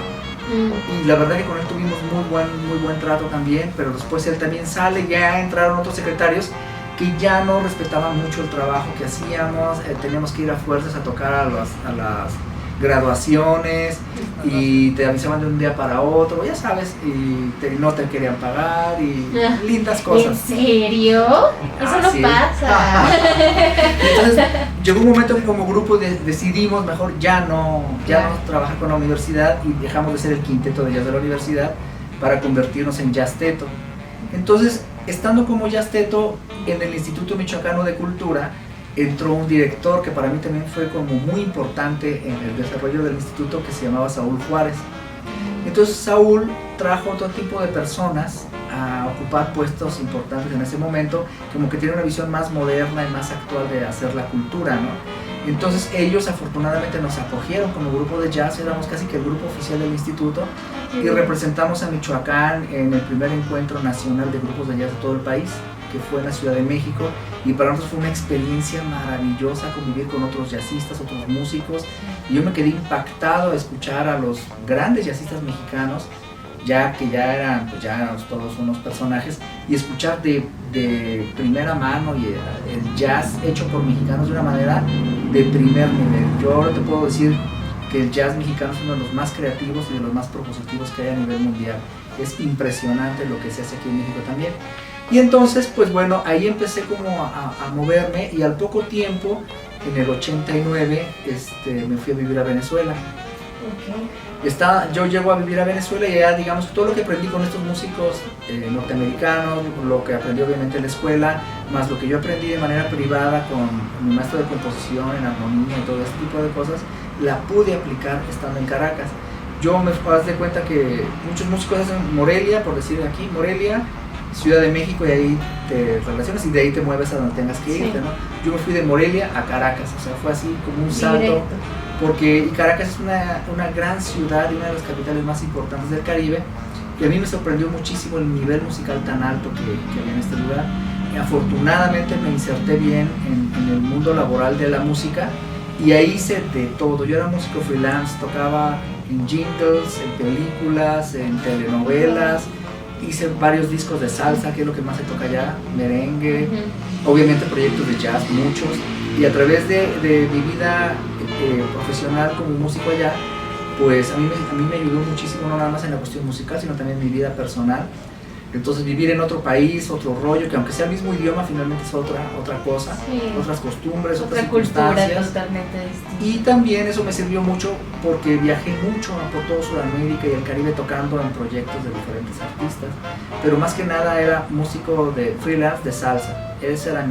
Y la verdad que con él tuvimos muy buen trato también, pero después él también sale, ya entraron otros secretarios que ya no respetaban mucho el trabajo que hacíamos, teníamos que ir a fuerzas a tocar a las graduaciones y te avisaban de un día para otro, ya sabes, y no te querían pagar y lindas cosas. ¿En serio? Eso no pasa. Entonces llegó un momento que como grupo decidimos mejor ya no trabajar con la universidad y dejamos de ser el quinteto de jazz de la universidad para convertirnos en Jazzteto. Entonces, estando como Jazzteto en el Instituto Michoacano de Cultura, entró un director que para mí también fue como muy importante en el desarrollo del instituto, que se llamaba Saúl Juárez. Entonces Saúl trajo todo tipo de personas a ocupar puestos importantes en ese momento, como que tiene una visión más moderna y más actual de hacer la cultura, ¿no? Entonces ellos afortunadamente nos acogieron como grupo de jazz, éramos casi que el grupo oficial del instituto, y representamos a Michoacán en el primer encuentro nacional de grupos de jazz de todo el país, que fue en la Ciudad de México, y para nosotros fue una experiencia maravillosa convivir con otros jazzistas, otros músicos, y yo me quedé impactado a escuchar a los grandes jazzistas mexicanos, ya eran todos unos personajes, y escuchar de primera mano y el jazz hecho por mexicanos de una manera de primer nivel. Yo ahora te puedo decir que el jazz mexicano es uno de los más creativos y de los más propositivos que hay a nivel mundial. Es impresionante lo que se hace aquí en México también. Y entonces, pues bueno, ahí empecé como a moverme, y al poco tiempo, en el 89, me fui a vivir a Venezuela. Yo llego a vivir a Venezuela y ya, digamos, todo lo que aprendí con estos músicos norteamericanos, lo que aprendí obviamente en la escuela, más lo que yo aprendí de manera privada con mi maestro de composición, en armonía y todo ese tipo de cosas, la pude aplicar estando en Caracas. Yo me haz de cuenta que muchos músicos hacen Morelia, por decir aquí, Morelia, Ciudad de México, y ahí te relacionas y de ahí te mueves a donde tengas que irte, ¿no? Yo me fui de Morelia a Caracas, o sea, fue así como un salto. Directo. Porque Caracas es una gran ciudad y una de las capitales más importantes del Caribe, y a mí me sorprendió muchísimo el nivel musical tan alto que había en este lugar. Y afortunadamente me inserté bien en el mundo laboral de la música, y ahí hice de todo. Yo era músico freelance, tocaba en jingles, en películas, en telenovelas, hice varios discos de salsa, que es lo que más se toca allá, merengue, obviamente proyectos de jazz, muchos, y a través de mi vida profesional como músico allá, pues a mí me ayudó muchísimo, no nada más en la cuestión musical, sino también en mi vida personal. Entonces vivir en otro país, otro rollo, que aunque sea el mismo idioma, finalmente es otra cosa, otras costumbres, otras circunstancias. Cultura totalmente distinta. Y también eso me sirvió mucho porque viajé mucho por todo Sudamérica y el Caribe tocando en proyectos de diferentes artistas, pero más que nada era músico de freelance de salsa, esa era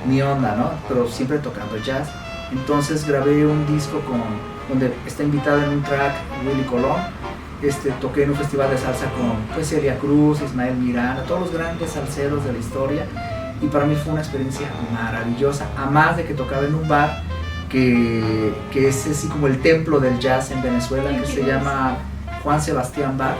mi onda, ¿no? Pero siempre tocando jazz. Entonces grabé un disco donde está invitado en un track Willy Colón. Toqué en un festival de salsa con Celia Cruz, Ismael Miranda, todos los grandes salseros de la historia, y para mí fue una experiencia maravillosa, además de que tocaba en un bar que es así como el templo del jazz en Venezuela, que se llama Juan Sebastián Bar,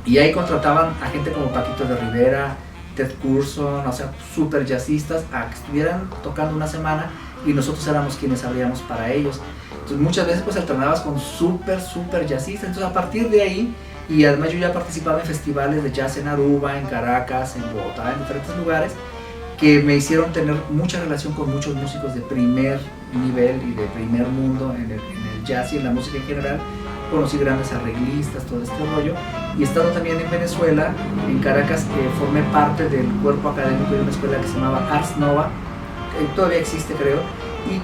Y ahí contrataban a gente como Paquito de Rivera, Ted Curson, o sea, super jazzistas, a que estuvieran tocando una semana y nosotros éramos quienes abríamos para ellos. Entonces muchas veces pues alternabas con super jazzistas. Entonces a partir de ahí, y además yo ya participaba en festivales de jazz en Aruba, en Caracas, en Bogotá, en diferentes lugares, que me hicieron tener mucha relación con muchos músicos de primer nivel y de primer mundo en el jazz y en la música en general. Conocí grandes arreglistas, todo este rollo, y estando también en Venezuela, en Caracas, formé parte del cuerpo académico de una escuela que se llamaba Ars Nova, que todavía existe creo, y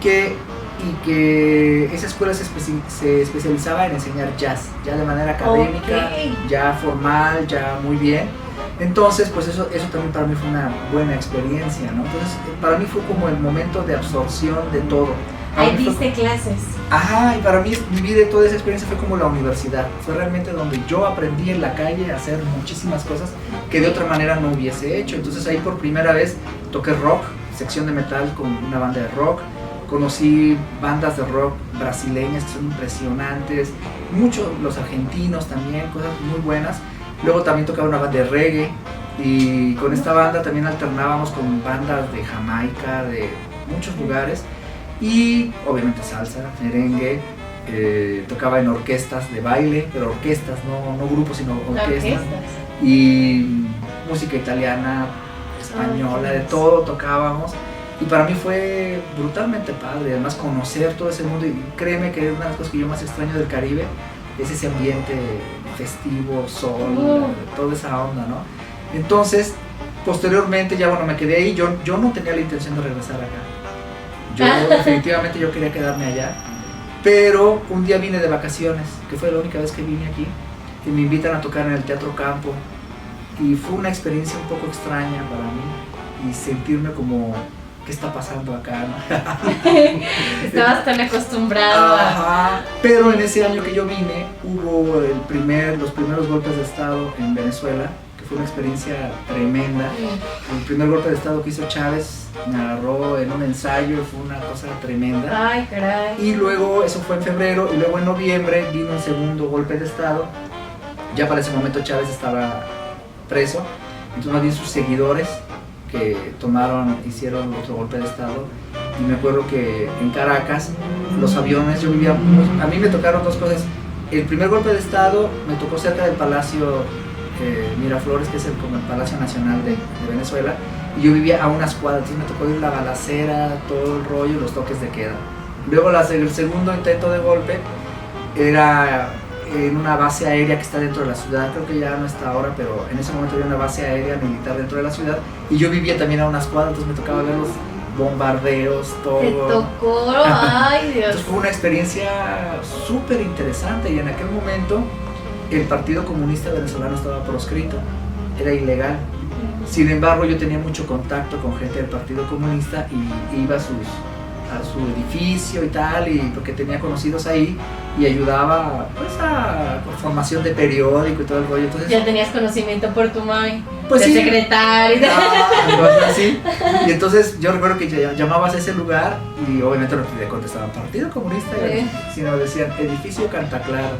que esa escuela se especializaba en enseñar jazz, ya de manera académica, ya formal, ya muy bien. Entonces, pues eso también para mí fue una buena experiencia, ¿no? Entonces, para mí fue como el momento de absorción de todo. Ahí diste clases. Ajá, y para mí mi vida y toda esa experiencia fue como la universidad. Fue realmente donde yo aprendí en la calle a hacer muchísimas cosas que de otra manera no hubiese hecho. Entonces ahí por primera vez toqué rock, sección de metal con una banda de rock. Conocí bandas de rock brasileñas que son impresionantes, muchos los argentinos también, cosas muy buenas. Luego también tocaba una banda de reggae y con esta banda también alternábamos con bandas de Jamaica, de muchos lugares. Y obviamente salsa, merengue, tocaba en orquestas de baile, pero orquestas, no grupos, sino orquestas. Y música italiana, española, de todo tocábamos. Y para mí fue brutalmente padre, además conocer todo ese mundo. Y créeme que es una de las cosas que yo más extraño del Caribe, es ese ambiente festivo, sol, toda esa onda, ¿no? Entonces, posteriormente ya bueno, me quedé ahí, yo no tenía la intención de regresar acá. Yo definitivamente yo quería quedarme allá, pero un día vine de vacaciones, que fue la única vez que vine aquí, y me invitan a tocar en el Teatro Campo, y fue una experiencia un poco extraña para mí, y sentirme como, ¿qué está pasando acá? ¿No? Estabas tan acostumbrado. Ajá, pero en ese año que yo vine, hubo los primeros golpes de Estado en Venezuela, que fue una experiencia tremenda. El primer golpe de Estado que hizo Chávez me agarró en un ensayo, fue una cosa tremenda. Ay, caray. Y luego, eso fue en febrero, y luego en noviembre vino un segundo golpe de Estado. Ya para ese momento Chávez estaba preso, entonces más bien sus seguidores que hicieron otro golpe de Estado. Y me acuerdo que en Caracas, los aviones, yo vivía a mí me tocaron dos cosas. El primer golpe de Estado me tocó cerca del Palacio Miraflores, que es como el Palacio Nacional de Venezuela, y yo vivía a unas cuadras, entonces me tocó ir la balacera, todo el rollo, los toques de queda. Luego el segundo intento de golpe era en una base aérea que está dentro de la ciudad, creo que ya no está ahora, pero en ese momento había una base aérea militar dentro de la ciudad, y yo vivía también a unas cuadras, entonces me tocaba ver los bombardeos, todo. Te tocó, ay Dios. Entonces fue una experiencia súper interesante, y en aquel momento el Partido Comunista Venezolano estaba proscrito, era ilegal. Sin embargo, yo tenía mucho contacto con gente del Partido Comunista y iba a su edificio y tal, y porque tenía conocidos ahí y ayudaba pues a formación de periódico y todo el rollo. Entonces, ya tenías conocimiento por tu mãe, pues de sí, secretario. Así. Y entonces yo recuerdo que llamabas a ese lugar y obviamente no te contestaban Partido Comunista, sino decían Edificio Cantaclaro.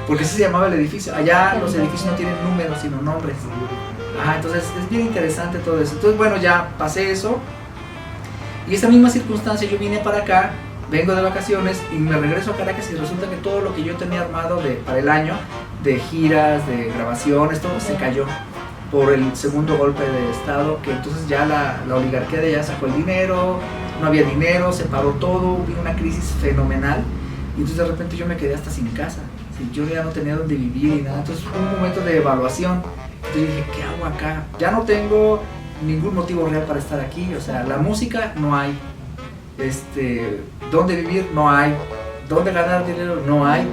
Porque así se llamaba el edificio. Allá los edificios no tienen números sino nombres. Entonces es bien interesante todo eso. Entonces bueno, ya pasé eso. Y esa misma circunstancia yo vine para acá, vengo de vacaciones y me regreso a Caracas, y resulta que todo lo que yo tenía armado para el año, de giras, de grabaciones, todo se cayó por el segundo golpe de Estado, que entonces ya la oligarquía de allá sacó el dinero, no había dinero, se paró todo, vino una crisis fenomenal, y entonces de repente yo me quedé hasta sin casa, yo ya no tenía dónde vivir y nada. Entonces fue un momento de evaluación. Entonces dije, ¿qué hago acá? Ya no tengo ningún motivo real para estar aquí, o sea, la música no hay, dónde vivir no hay, dónde ganar dinero no hay.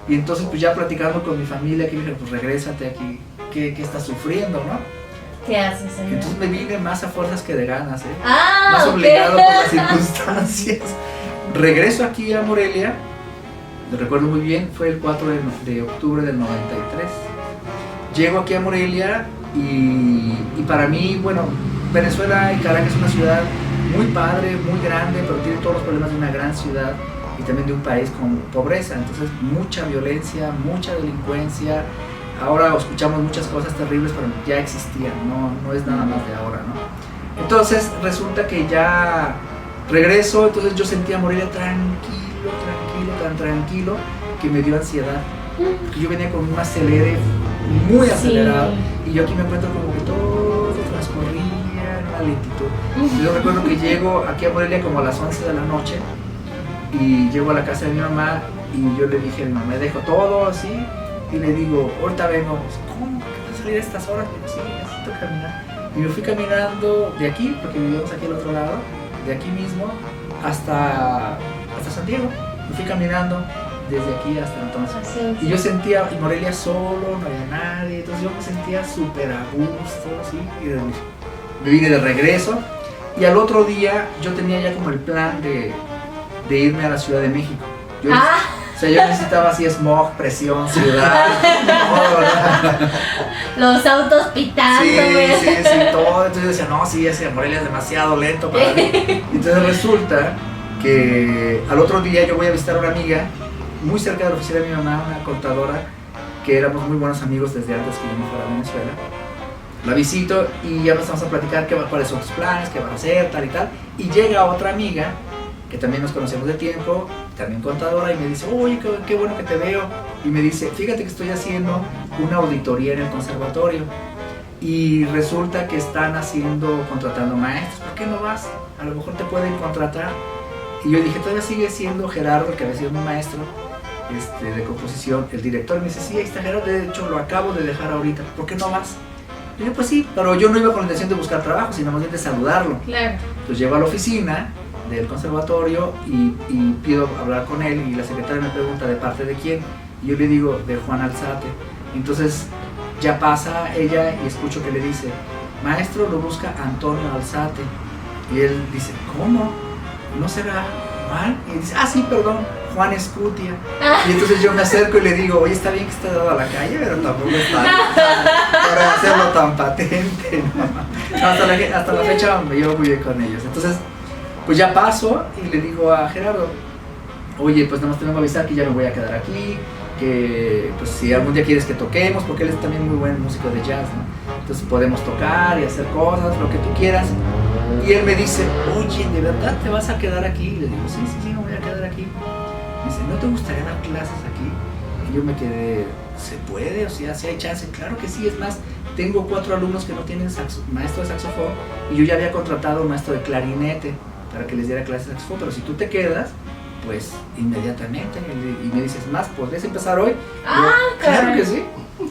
Y entonces pues ya platicando con mi familia, que me dijeron, pues regrésate aquí, ¿qué estás sufriendo, no? ¿Qué haces, señor? Entonces me vine más a fuerzas que de ganas, más obligado por las circunstancias. Regreso aquí a Morelia, lo recuerdo muy bien, fue el 4 de octubre del 93. Llego aquí a Morelia y para mí, bueno, Venezuela y Caracas es una ciudad muy padre, muy grande, pero tiene todos los problemas de una gran ciudad y también de un país con pobreza. Entonces mucha violencia, mucha delincuencia, ahora escuchamos muchas cosas terribles, pero ya existían, no es nada más de ahora, ¿no? Entonces resulta que ya regreso, entonces yo sentía a Morelia tan tranquilo, que me dio ansiedad. Porque yo venía con un acelere muy acelerado, y yo aquí me encuentro como que todo transcurría en una lentitud. Yo recuerdo que llego aquí a Morelia como a las 11 de la noche, y llego a la casa de mi mamá, y yo le dije a mi mamá, me dejo todo así, y le digo, ahorita vengo. ¿Cómo? ¿Qué vas a salir a estas horas? Y yo, sí, necesito caminar. Y me fui caminando de aquí, porque vivíamos aquí al otro lado, de aquí mismo, hasta San Diego. Me fui caminando desde aquí hasta entonces. Y yo sentía, y Morelia solo, no había nadie, entonces yo me sentía súper a gusto, ¿sí? Y me vine de regreso, y al otro día yo tenía ya como el plan de irme a la Ciudad de México. O sea, yo necesitaba así smog, presión, ciudad, todo, los autos pitando. Sí, todo. Entonces yo decía, no, sí, ese Morelia es demasiado lento para mí. Entonces resulta que al otro día yo voy a visitar a una amiga muy cerca de la oficina de mi mamá, una contadora, que éramos muy buenos amigos desde antes que yo me fuera a Venezuela. La visito y ya empezamos a platicar cuáles son tus planes, qué vas a hacer, tal y tal. Y llega otra amiga, que también nos conocemos de tiempo, también contadora, y me dice, oye, qué bueno que te veo. Y me dice, fíjate que estoy haciendo una auditoría en el conservatorio, y resulta que están contratando maestros, ¿por qué no vas? A lo mejor te pueden contratar. Y yo dije, todavía sigue siendo Gerardo, que había sido mi maestro de composición, el director. Y me dice, sí, ahí está Gerardo, de hecho lo acabo de dejar ahorita, ¿por qué no vas? Y yo, pues sí, pero yo no iba con la intención de buscar trabajo, sino más bien de saludarlo. Claro. Entonces llego a la oficina del conservatorio y pido hablar con él, y la secretaria me pregunta, ¿de parte de quién? Y yo le digo, de Juan Alzate. Entonces ya pasa ella y escucho que le dice, maestro, lo busca Antonio Alzate. Y él dice, ¿cómo? ¿No será Juan? Y dice, sí, perdón, Juan Escutia. Y entonces yo me acerco y le digo, oye, está bien que esté dado a la calle, pero tampoco está para hacerlo tan patente, ¿no? Hasta la fecha me llevo muy bien con ellos. Entonces, pues ya paso y le digo a Gerardo, oye, pues nada más te vengo a avisar que ya me voy a quedar aquí, que pues si algún día quieres que toquemos, porque él es también muy buen músico de jazz, ¿no? Entonces podemos tocar y hacer cosas, lo que tú quieras. Y él me dice, oye, ¿de verdad te vas a quedar aquí? Y le digo, sí, me voy a quedar aquí. Me dice, ¿no te gustaría dar clases aquí? Y yo me quedé, ¿se puede? O sea, ¿si hay chance? Claro que sí, es más, tengo 4 alumnos que no tienen maestro de saxofón, y yo ya había contratado un maestro de clarinete para que les diera clases de saxofón, pero si tú te quedas, pues inmediatamente. Y me dices, más, ¿podrías empezar hoy? Yo, claro que sí.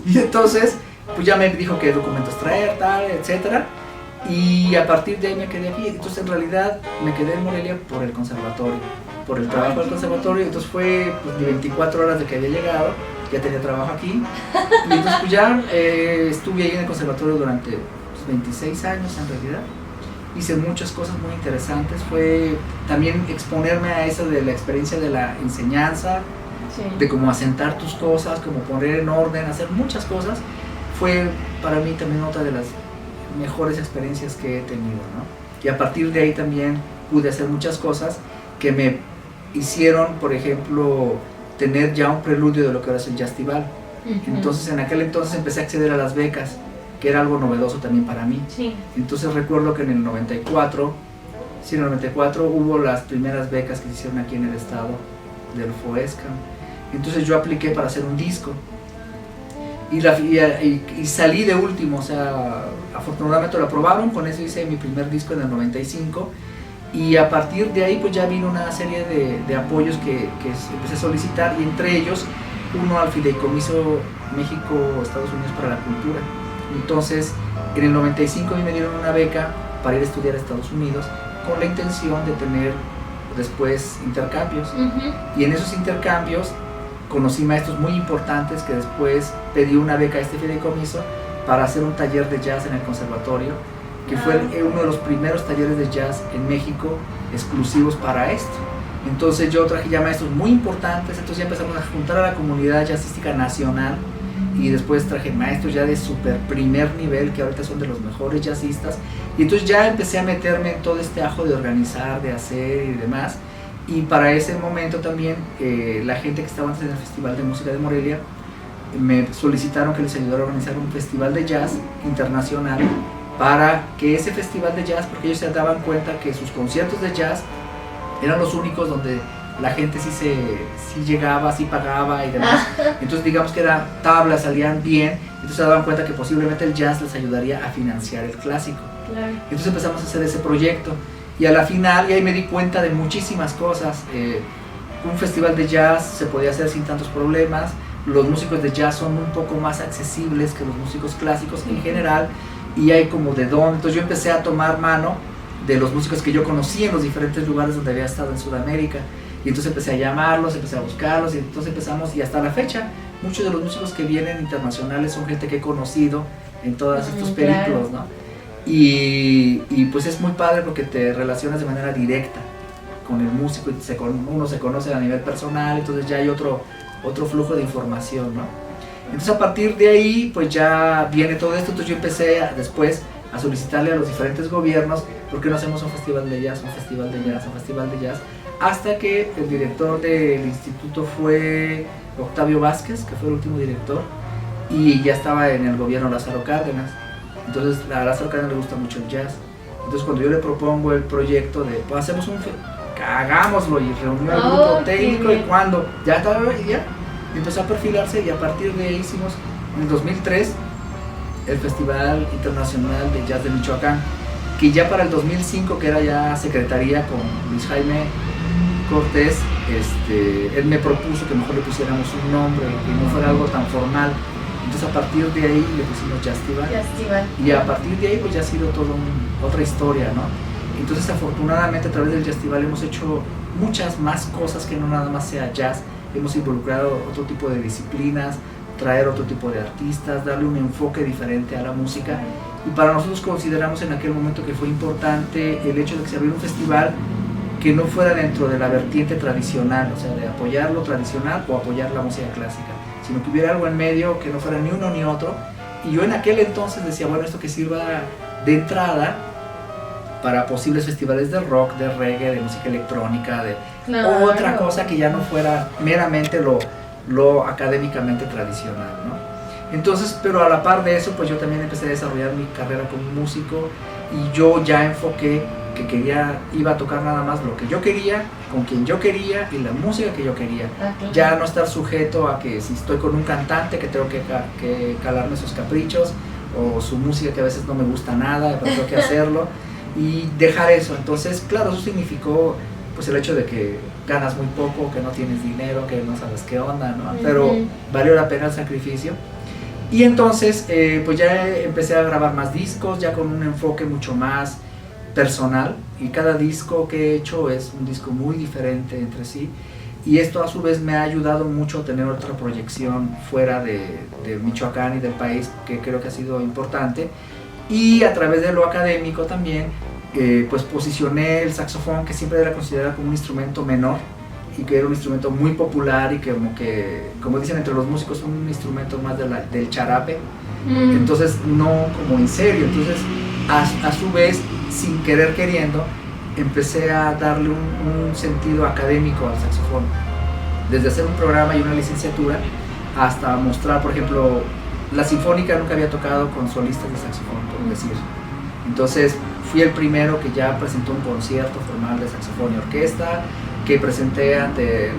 Y entonces, pues ya me dijo qué documentos traer, tal, etcétera. Y a partir de ahí me quedé aquí. Entonces en realidad me quedé en Morelia por el conservatorio, por el trabajo del conservatorio. Entonces fue pues, de 24 horas de que había llegado, ya tenía trabajo aquí. Y entonces pues ya estuve ahí en el conservatorio durante 26 años en realidad. Hice muchas cosas muy interesantes. Fue también exponerme a eso de la experiencia de la enseñanza, de cómo asentar tus cosas, cómo poner en orden, hacer muchas cosas. Fue para mí también otra de las mejores experiencias que he tenido, ¿no? Y a partir de ahí también pude hacer muchas cosas que me hicieron, por ejemplo, tener ya un preludio de lo que ahora es el Jazztival. Entonces en aquel entonces empecé a acceder a las becas, que era algo novedoso también para mí. Entonces recuerdo que en el 94 hubo las primeras becas que se hicieron aquí en el estado del FOESCAM. Entonces yo apliqué para hacer un disco y salí de último, o sea, afortunadamente lo aprobaron. Con eso hice mi primer disco en el 95, y a partir de ahí pues ya vino una serie de apoyos que empecé a solicitar, y entre ellos uno al Fideicomiso México-Estados Unidos para la Cultura. Entonces en el 95 a mí me dieron una beca para ir a estudiar a Estados Unidos, con la intención de tener después intercambios. Y en esos intercambios conocí maestros muy importantes, que después pedí una beca a este fideicomiso para hacer un taller de jazz en el conservatorio, que fue uno de los primeros talleres de jazz en México exclusivos para esto. Entonces yo traje ya maestros muy importantes, entonces ya empezamos a juntar a la comunidad jazzística nacional, y después traje maestros ya de super primer nivel, que ahorita son de los mejores jazzistas, y entonces ya empecé a meterme en todo este ajo de organizar, de hacer y demás. Y para ese momento también la gente que estaba antes en el Festival de Música de Morelia me solicitaron que les ayudara a organizar un festival de jazz internacional, para que ese festival de jazz, porque ellos se daban cuenta que sus conciertos de jazz eran los únicos donde la gente sí llegaba, sí pagaba y demás. Entonces digamos que eran tablas, salían bien, entonces se daban cuenta que posiblemente el jazz les ayudaría a financiar el clásico. Claro. Entonces empezamos a hacer ese proyecto y a la final, y ahí me di cuenta de muchísimas cosas. Un festival de jazz se podía hacer sin tantos problemas, los músicos de jazz son un poco más accesibles que los músicos clásicos en general, y hay como de don. Entonces yo empecé a tomar mano de los músicos que yo conocí en los diferentes lugares donde había estado en Sudamérica, y entonces empecé a llamarlos, empecé a buscarlos, y entonces empezamos, y hasta la fecha muchos de los músicos que vienen internacionales son gente que he conocido en todos estos periplos, ¿no? Y pues es muy padre porque te relacionas de manera directa con el músico, y uno se conoce a nivel personal, entonces ya hay otro flujo de información, ¿no? Entonces a partir de ahí pues ya viene todo esto. Entonces yo empecé después a solicitarle a los diferentes gobiernos, ¿por qué no hacemos un festival de jazz, un festival de jazz, un festival de jazz? Hasta que el director del instituto fue Octavio Vázquez, que fue el último director, y ya estaba en el gobierno Lázaro Cárdenas. Entonces a Lázaro Cárdenas le gusta mucho el jazz. Entonces cuando yo le propongo el proyecto de, pues hacemos hagámoslo, y reunió al grupo técnico, y cuando ya estaba, ya empezó a perfilarse, y a partir de ahí hicimos en el 2003 el Festival Internacional de Jazz de Michoacán, que ya para el 2005, que era ya secretaría con Luis Jaime Cortés, él me propuso que mejor le pusiéramos un nombre, que no fuera algo tan formal. Entonces a partir de ahí le pusimos Jaztival, y a partir de ahí pues ya ha sido toda otra historia, ¿no? Entonces afortunadamente a través del Jaztival hemos hecho muchas más cosas, que no nada más sea jazz. Hemos involucrado otro tipo de disciplinas, traer otro tipo de artistas, darle un enfoque diferente a la música, y para nosotros consideramos en aquel momento que fue importante el hecho de que se abriera un festival que no fuera dentro de la vertiente tradicional, o sea, de apoyar lo tradicional o apoyar la música clásica, sino que hubiera algo en medio, que no fuera ni uno ni otro. Y yo en aquel entonces decía, bueno, esto que sirva de entrada para posibles festivales de rock, de reggae, de música electrónica, de otra cosa que ya no fuera meramente lo académicamente tradicional, ¿no? Entonces, pero a la par de eso, pues yo también empecé a desarrollar mi carrera como músico, y yo ya enfoqué que iba a tocar nada más lo que yo quería, con quien yo quería, y la música que yo quería. Ya no estar sujeto a que si estoy con un cantante que tengo que calarme sus caprichos, o su música que a veces no me gusta nada, pero tengo que hacerlo, y dejar eso. Entonces, claro, eso significó pues el hecho de que ganas muy poco, que no tienes dinero, que no sabes qué onda, ¿no? Pero valió la pena el sacrificio. Y entonces pues ya empecé a grabar más discos, ya con un enfoque mucho más personal, y cada disco que he hecho es un disco muy diferente entre sí, y esto a su vez me ha ayudado mucho a tener otra proyección fuera de Michoacán y del país, que creo que ha sido importante. Y a través de lo académico también pues posicioné el saxofón, que siempre era considerado como un instrumento menor, y que era un instrumento muy popular, y que como dicen entre los músicos, un instrumento más del charape. Entonces no como en serio. Entonces a su vez, sin querer queriendo, empecé a darle un sentido académico al saxofón, desde hacer un programa y una licenciatura hasta mostrar, por ejemplo, la sinfónica nunca había tocado con solistas de saxofón, por decir. Entonces fui el primero que ya presentó un concierto formal de saxofón y orquesta, que presenté ante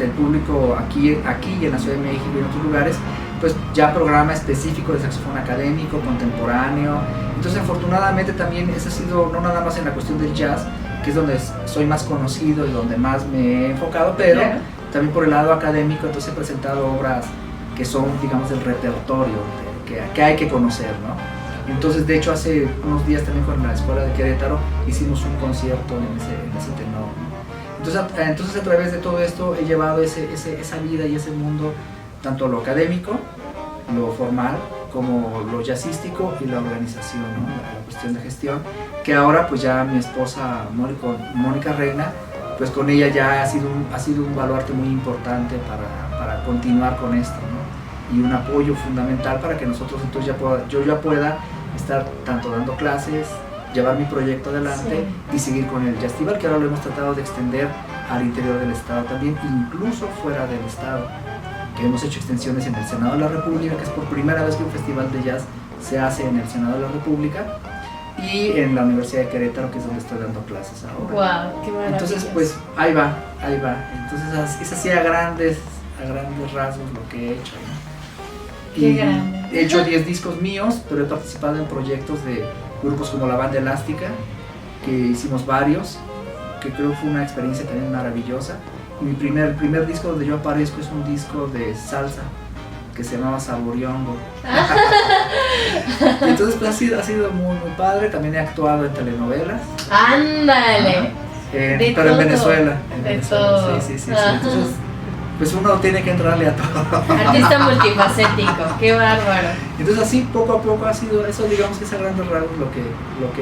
el público aquí y en la Ciudad de México y en otros lugares, pues ya programa específico de saxofón académico, contemporáneo. Entonces afortunadamente también eso ha sido no nada más en la cuestión del jazz, que es donde soy más conocido y donde más me he enfocado, pero también por el lado académico. Entonces he presentado obras que son, digamos, del repertorio que hay que conocer, ¿no? Entonces, de hecho, hace unos días también con la Escuela de Querétaro hicimos un concierto en ese tenor, ¿no? Entonces a través de todo esto he llevado esa vida y ese mundo, tanto lo académico, lo formal, como lo jazzístico y la organización, ¿no? La cuestión de gestión, que ahora pues ya mi esposa Mónica Reina, pues con ella ya ha sido un baluarte muy importante para continuar con esto, ¿no? Y un apoyo fundamental para que nosotros entonces yo ya pueda estar tanto dando clases, llevar mi proyecto adelante, y seguir con el Jaztival, que ahora lo hemos tratado de extender al interior del estado también, incluso fuera del estado, hemos hecho extensiones en el Senado de la República, que es por primera vez que un festival de jazz se hace en el Senado de la República, y en la Universidad de Querétaro, que es donde estoy dando clases ahora. ¡Wow! ¡Qué maravilla! Entonces, pues ahí va. Entonces, es así a grandes rasgos lo que he hecho, ¿no? ¡Qué grande! He hecho 10 discos míos, pero he participado en proyectos de grupos como la Banda Elástica, que hicimos varios, que creo que fue una experiencia también maravillosa. Y el primer disco donde yo aparezco es un disco de salsa que se llamaba Saboriongo. Entonces pues ha sido muy padre. También he actuado en telenovelas. ¡Ándale! Pero en Venezuela. Todo. Sí. Entonces pues uno tiene que entrarle a todo. Artista multifacético, qué bárbaro. Entonces así poco a poco ha sido eso, digamos que es a grandes rasgos lo que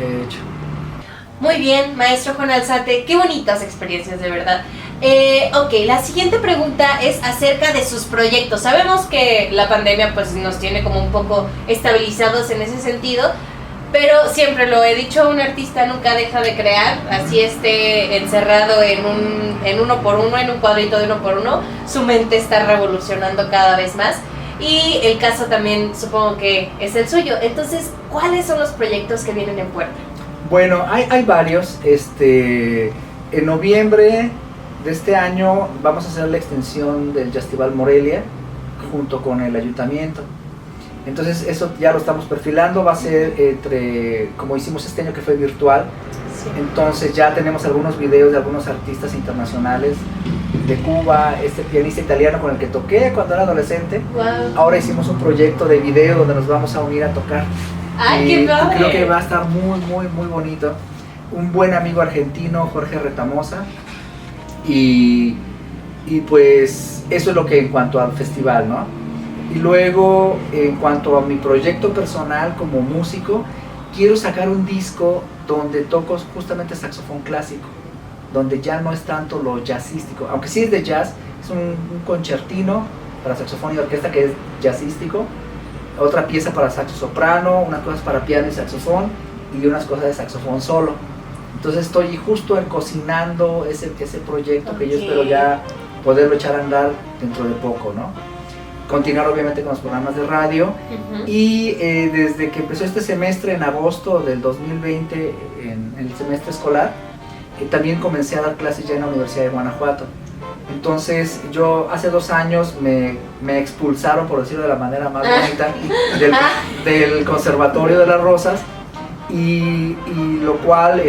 he hecho. Muy bien, maestro Juan Alzate, qué bonitas experiencias, de verdad. Ok, la siguiente pregunta es acerca de sus proyectos. Sabemos que la pandemia pues nos tiene como un poco estabilizados en ese sentido, pero siempre lo he dicho, un artista nunca deja de crear, así esté encerrado en uno por uno, en un cuadrito de uno por uno, su mente está revolucionando cada vez más. Y el caso también supongo que es el suyo. Entonces, ¿cuáles son los proyectos que vienen en puerta? Bueno, hay varios. En noviembre de este año vamos a hacer la extensión del Jazztival Morelia junto con el ayuntamiento. Entonces eso ya lo estamos perfilando, va a ser como hicimos este año que fue virtual. Sí. Entonces ya tenemos algunos videos de algunos artistas internacionales de Cuba, este pianista italiano con el que toqué cuando era adolescente. Wow. Ahora hicimos un proyecto de video donde nos vamos a unir a tocar. ¡Ay, qué padre! Creo que va a estar muy bonito. Un buen amigo argentino, Jorge Retamosa. Y pues eso es lo que en cuanto al festival, ¿no? Y luego, en cuanto a mi proyecto personal como músico, quiero sacar un disco donde toco justamente saxofón clásico, donde ya no es tanto lo jazzístico, aunque sí es de jazz, es un concertino para saxofón y orquesta que es jazzístico, otra pieza para saxo soprano, unas cosas para piano y saxofón y unas cosas de saxofón solo. Entonces estoy justo cocinando ese proyecto que yo espero ya poderlo echar a andar dentro de poco, ¿no? Continuar obviamente con los programas de radio. Y desde que empezó este semestre en agosto del 2020, en el semestre escolar, también comencé a dar clases ya en la Universidad de Guanajuato. Entonces yo hace 2 años me expulsaron, por decirlo de la manera más bonita, del Conservatorio de las Rosas, y lo cual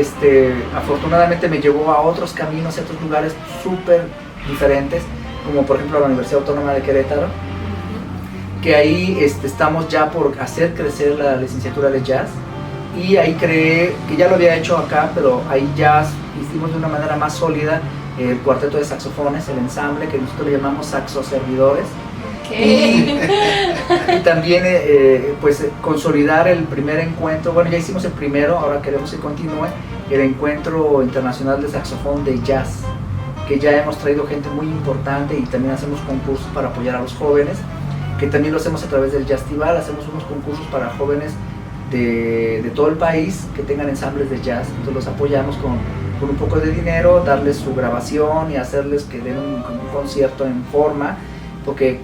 afortunadamente me llevó a otros caminos, a otros lugares súper diferentes, como por ejemplo la Universidad Autónoma de Querétaro, que ahí estamos ya por hacer crecer la licenciatura de jazz, y ahí creé, que ya lo había hecho acá, pero ahí ya hicimos de una manera más sólida el cuarteto de saxofones, el ensamble, que nosotros le llamamos Saxo Servidores. Y también pues consolidar el primer encuentro, bueno ya hicimos el primero, ahora queremos que continúe, el encuentro internacional de saxofón de jazz, que ya hemos traído gente muy importante y también hacemos concursos para apoyar a los jóvenes, que también lo hacemos a través del Jazztival, hacemos unos concursos para jóvenes de todo el país que tengan ensambles de jazz, entonces los apoyamos con un poco de dinero, darles su grabación y hacerles que den un concierto en forma, porque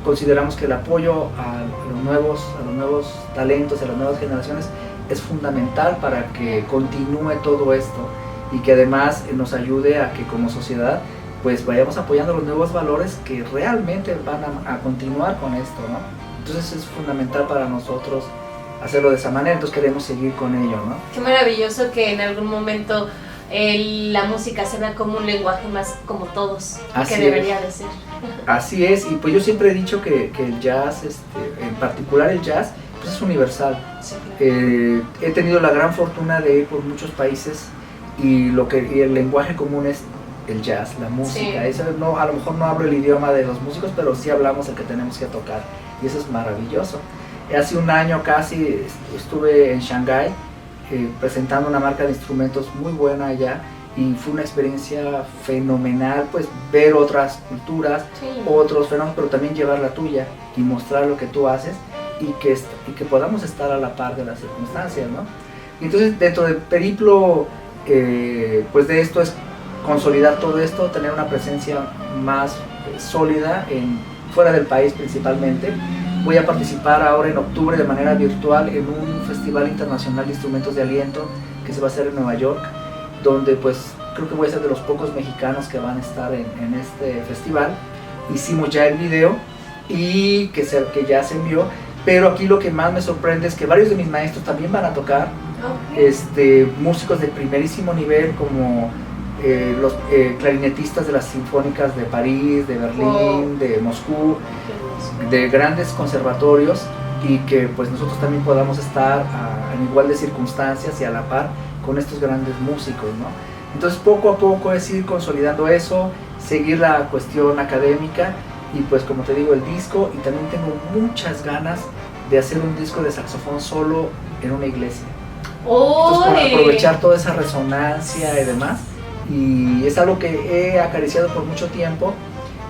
consideramos que el apoyo a los nuevos talentos, a las nuevas generaciones es fundamental para que continúe todo esto y que además nos ayude a que como sociedad pues vayamos apoyando los nuevos valores que realmente van a continuar con esto, ¿no? Entonces es fundamental para nosotros hacerlo de esa manera, entonces queremos seguir con ello, ¿no? Qué maravilloso que en algún momento la música se vea como un lenguaje más como todos, que debería de ser. Así es, y pues yo siempre he dicho que el jazz, en particular el jazz, pues es universal. Sí, claro. He tenido la gran fortuna de ir por muchos países y el lenguaje común es el jazz, la música. Sí. Eso no, a lo mejor no hablo el idioma de los músicos, pero sí hablamos el que tenemos que tocar y eso es maravilloso. Hace un año casi estuve en Shanghái presentando una marca de instrumentos muy buena allá y fue una experiencia fenomenal, pues ver otras culturas, sí, otros fenómenos, pero también llevar la tuya y mostrar lo que tú haces y que podamos estar a la par de las circunstancias, ¿no? Y entonces dentro del periplo pues de esto es consolidar todo esto, tener una presencia más sólida en fuera del país principalmente. Voy a participar ahora en octubre de manera virtual en un festival internacional de instrumentos de aliento que se va a hacer en Nueva York, donde pues creo que voy a ser de los pocos mexicanos que van a estar en este festival. Hicimos ya el video y que ya se envió, pero aquí lo que más me sorprende es que varios de mis maestros también van a tocar, músicos de primerísimo nivel como los clarinetistas de las sinfónicas de París, de Berlín, de Moscú, de grandes conservatorios, y que pues nosotros también podamos estar en igual de circunstancias y a la par con estos grandes músicos, ¿no? Entonces poco a poco es ir consolidando eso, seguir la cuestión académica y pues como te digo el disco, y también tengo muchas ganas de hacer un disco de saxofón solo en una iglesia. Entonces para aprovechar toda esa resonancia y demás, y es algo que he acariciado por mucho tiempo,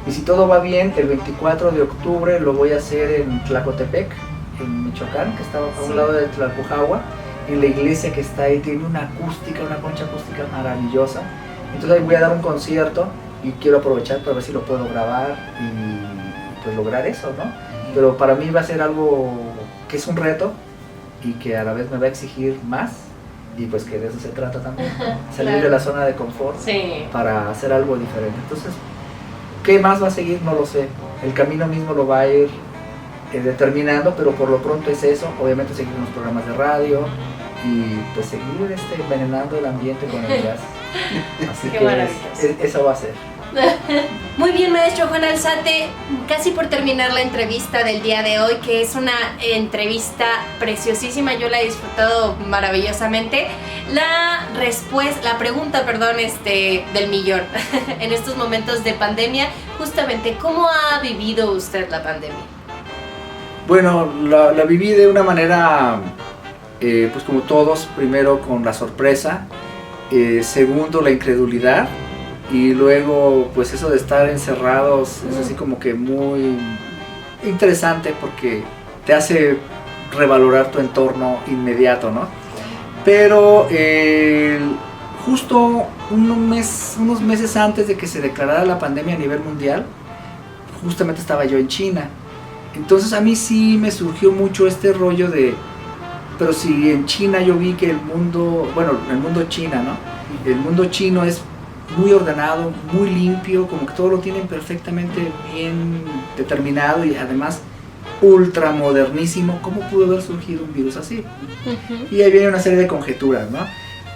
y si todo va bien el 24 de octubre lo voy a hacer en Tlacotepec, en Michoacán, que está a un lado de Tlalpujahua, en la iglesia que está ahí. Tiene una acústica, una concha acústica maravillosa. Entonces ahí voy a dar un concierto y quiero aprovechar para ver si lo puedo grabar y pues lograr eso, ¿no? Pero para mí va a ser algo que es un reto y que a la vez me va a exigir más, y pues que de eso se trata también, salir de la zona de confort para hacer algo diferente. Entonces, ¿qué más va a seguir? No lo sé. El camino mismo lo va a ir determinando, pero por lo pronto es eso. Obviamente seguir en los programas de radio y pues seguir envenenando el ambiente con el jazz. Así que eso va a ser. Muy bien, maestro Juan Alzate, casi por terminar la entrevista del día de hoy, que es una entrevista preciosísima, yo la he disfrutado maravillosamente. La pregunta, del millón, en estos momentos de pandemia, justamente, ¿cómo ha vivido usted la pandemia? Bueno, la viví de una manera, pues como todos, primero con la sorpresa, segundo la incredulidad, y luego pues eso de estar encerrados es así como que muy interesante porque te hace revalorar tu entorno inmediato, ¿no? Pero justo unos meses antes de que se declarara la pandemia a nivel mundial, justamente estaba yo en China. Entonces a mí sí me surgió mucho este rollo de, pero si en China yo vi que el mundo China, ¿no? El mundo chino es muy ordenado, muy limpio, como que todo lo tienen perfectamente bien determinado y además ultra modernísimo. ¿Cómo pudo haber surgido un virus así? Y ahí viene una serie de conjeturas, ¿no?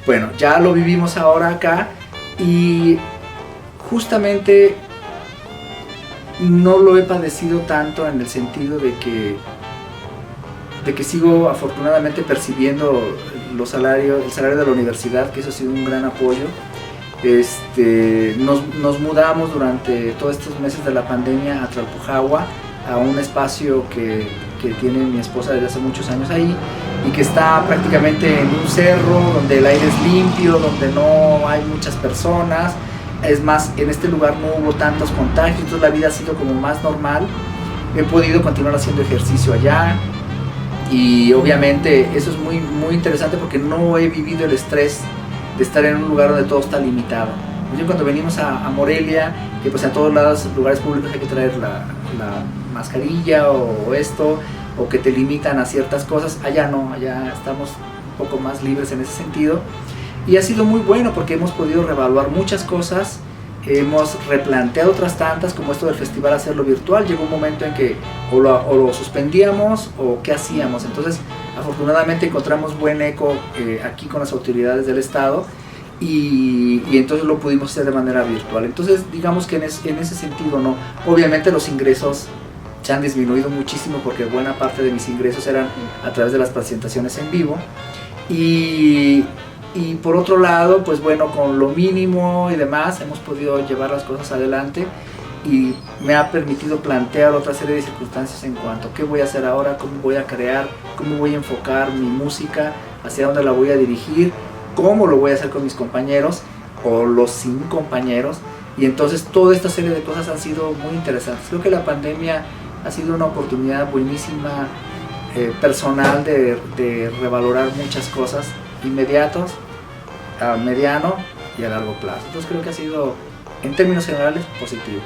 Bueno, ya lo vivimos ahora acá y justamente no lo he padecido tanto en el sentido de que sigo afortunadamente percibiendo el salario de la universidad, que eso ha sido un gran apoyo. Nos mudamos durante todos estos meses de la pandemia a Tlalpujahua, a un espacio que tiene mi esposa desde hace muchos años ahí, y que está prácticamente en un cerro donde el aire es limpio, donde no hay muchas personas. Es más, en este lugar no hubo tantos contagios, entonces la vida ha sido como más normal. He podido continuar haciendo ejercicio allá y obviamente eso es muy, muy interesante porque no he vivido el estrés de estar en un lugar donde todo está limitado. Yo cuando venimos a Morelia, que pues a todos lados, lugares públicos hay que traer la mascarilla o esto, o que te limitan a ciertas cosas, allá no, allá estamos un poco más libres en ese sentido. Y ha sido muy bueno porque hemos podido reevaluar muchas cosas, hemos replanteado otras tantas, como esto del festival, hacerlo virtual. Llegó un momento en que o lo suspendíamos o qué hacíamos. Entonces afortunadamente encontramos buen eco aquí con las autoridades del estado y entonces lo pudimos hacer de manera virtual. Entonces digamos que en ese sentido no. Obviamente los ingresos se han disminuido muchísimo porque buena parte de mis ingresos eran a través de las presentaciones en vivo y por otro lado, pues bueno, con lo mínimo y demás hemos podido llevar las cosas adelante y me ha permitido plantear otra serie de circunstancias en cuanto a qué voy a hacer ahora, cómo voy a crear, cómo voy a enfocar mi música, hacia dónde la voy a dirigir, cómo lo voy a hacer con mis compañeros o los sin compañeros. Y entonces toda esta serie de cosas han sido muy interesantes. Creo que la pandemia ha sido una oportunidad buenísima personal de revalorar muchas cosas inmediatos, a mediano y a largo plazo. Entonces creo que ha sido, en términos generales, positivo.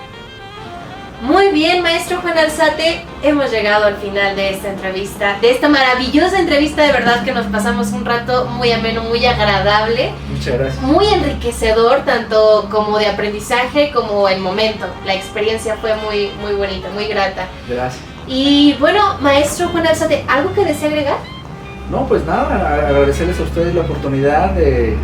Muy bien, maestro Juan Alzate, hemos llegado al final de esta entrevista, de esta maravillosa entrevista, de verdad que nos pasamos un rato muy ameno, muy agradable. Muchas gracias. Muy enriquecedor, tanto como de aprendizaje como el momento. La experiencia fue muy, muy bonita, muy grata. Gracias. Y bueno, maestro Juan Alzate, ¿algo que desea agregar? No, pues nada, agradecerles a ustedes la oportunidad de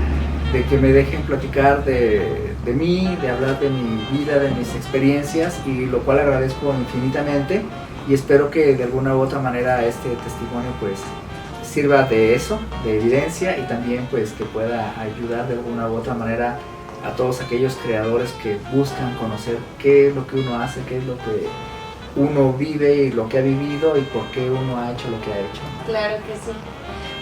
que me dejen platicar de mí, de hablar de mi vida, de mis experiencias, y lo cual agradezco infinitamente, y espero que de alguna u otra manera este testimonio pues sirva de eso, de evidencia, y también pues que pueda ayudar de alguna u otra manera a todos aquellos creadores que buscan conocer qué es lo que uno hace, qué es lo que uno vive y lo que ha vivido y por qué uno ha hecho lo que ha hecho. Claro que sí.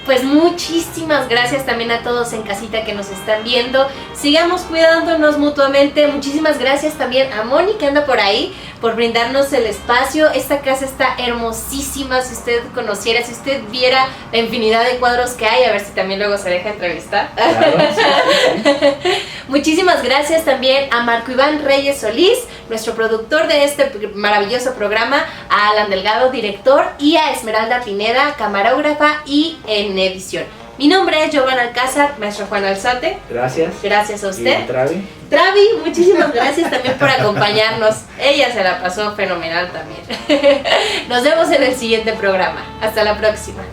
Pues muchísimas gracias también a todos en casita que nos están viendo. Sigamos cuidándonos mutuamente. Muchísimas gracias también a Moni, que anda por ahí, por brindarnos el espacio. Esta casa está hermosísima. Si usted conociera, si usted viera la infinidad de cuadros que hay, a ver si también luego se deja entrevistar. Claro, sí. Muchísimas gracias también a Marco Iván Reyes Solís, nuestro productor de este maravilloso programa, a Alan Delgado, director, y a Esmeralda Pineda, camarógrafa y en edición. Mi nombre es Giovanna Alcázar, maestro Juan Alzate. Gracias. Gracias a usted. Y Travi. Travi, muchísimas gracias también por acompañarnos. Ella se la pasó fenomenal también. Nos vemos en el siguiente programa. Hasta la próxima.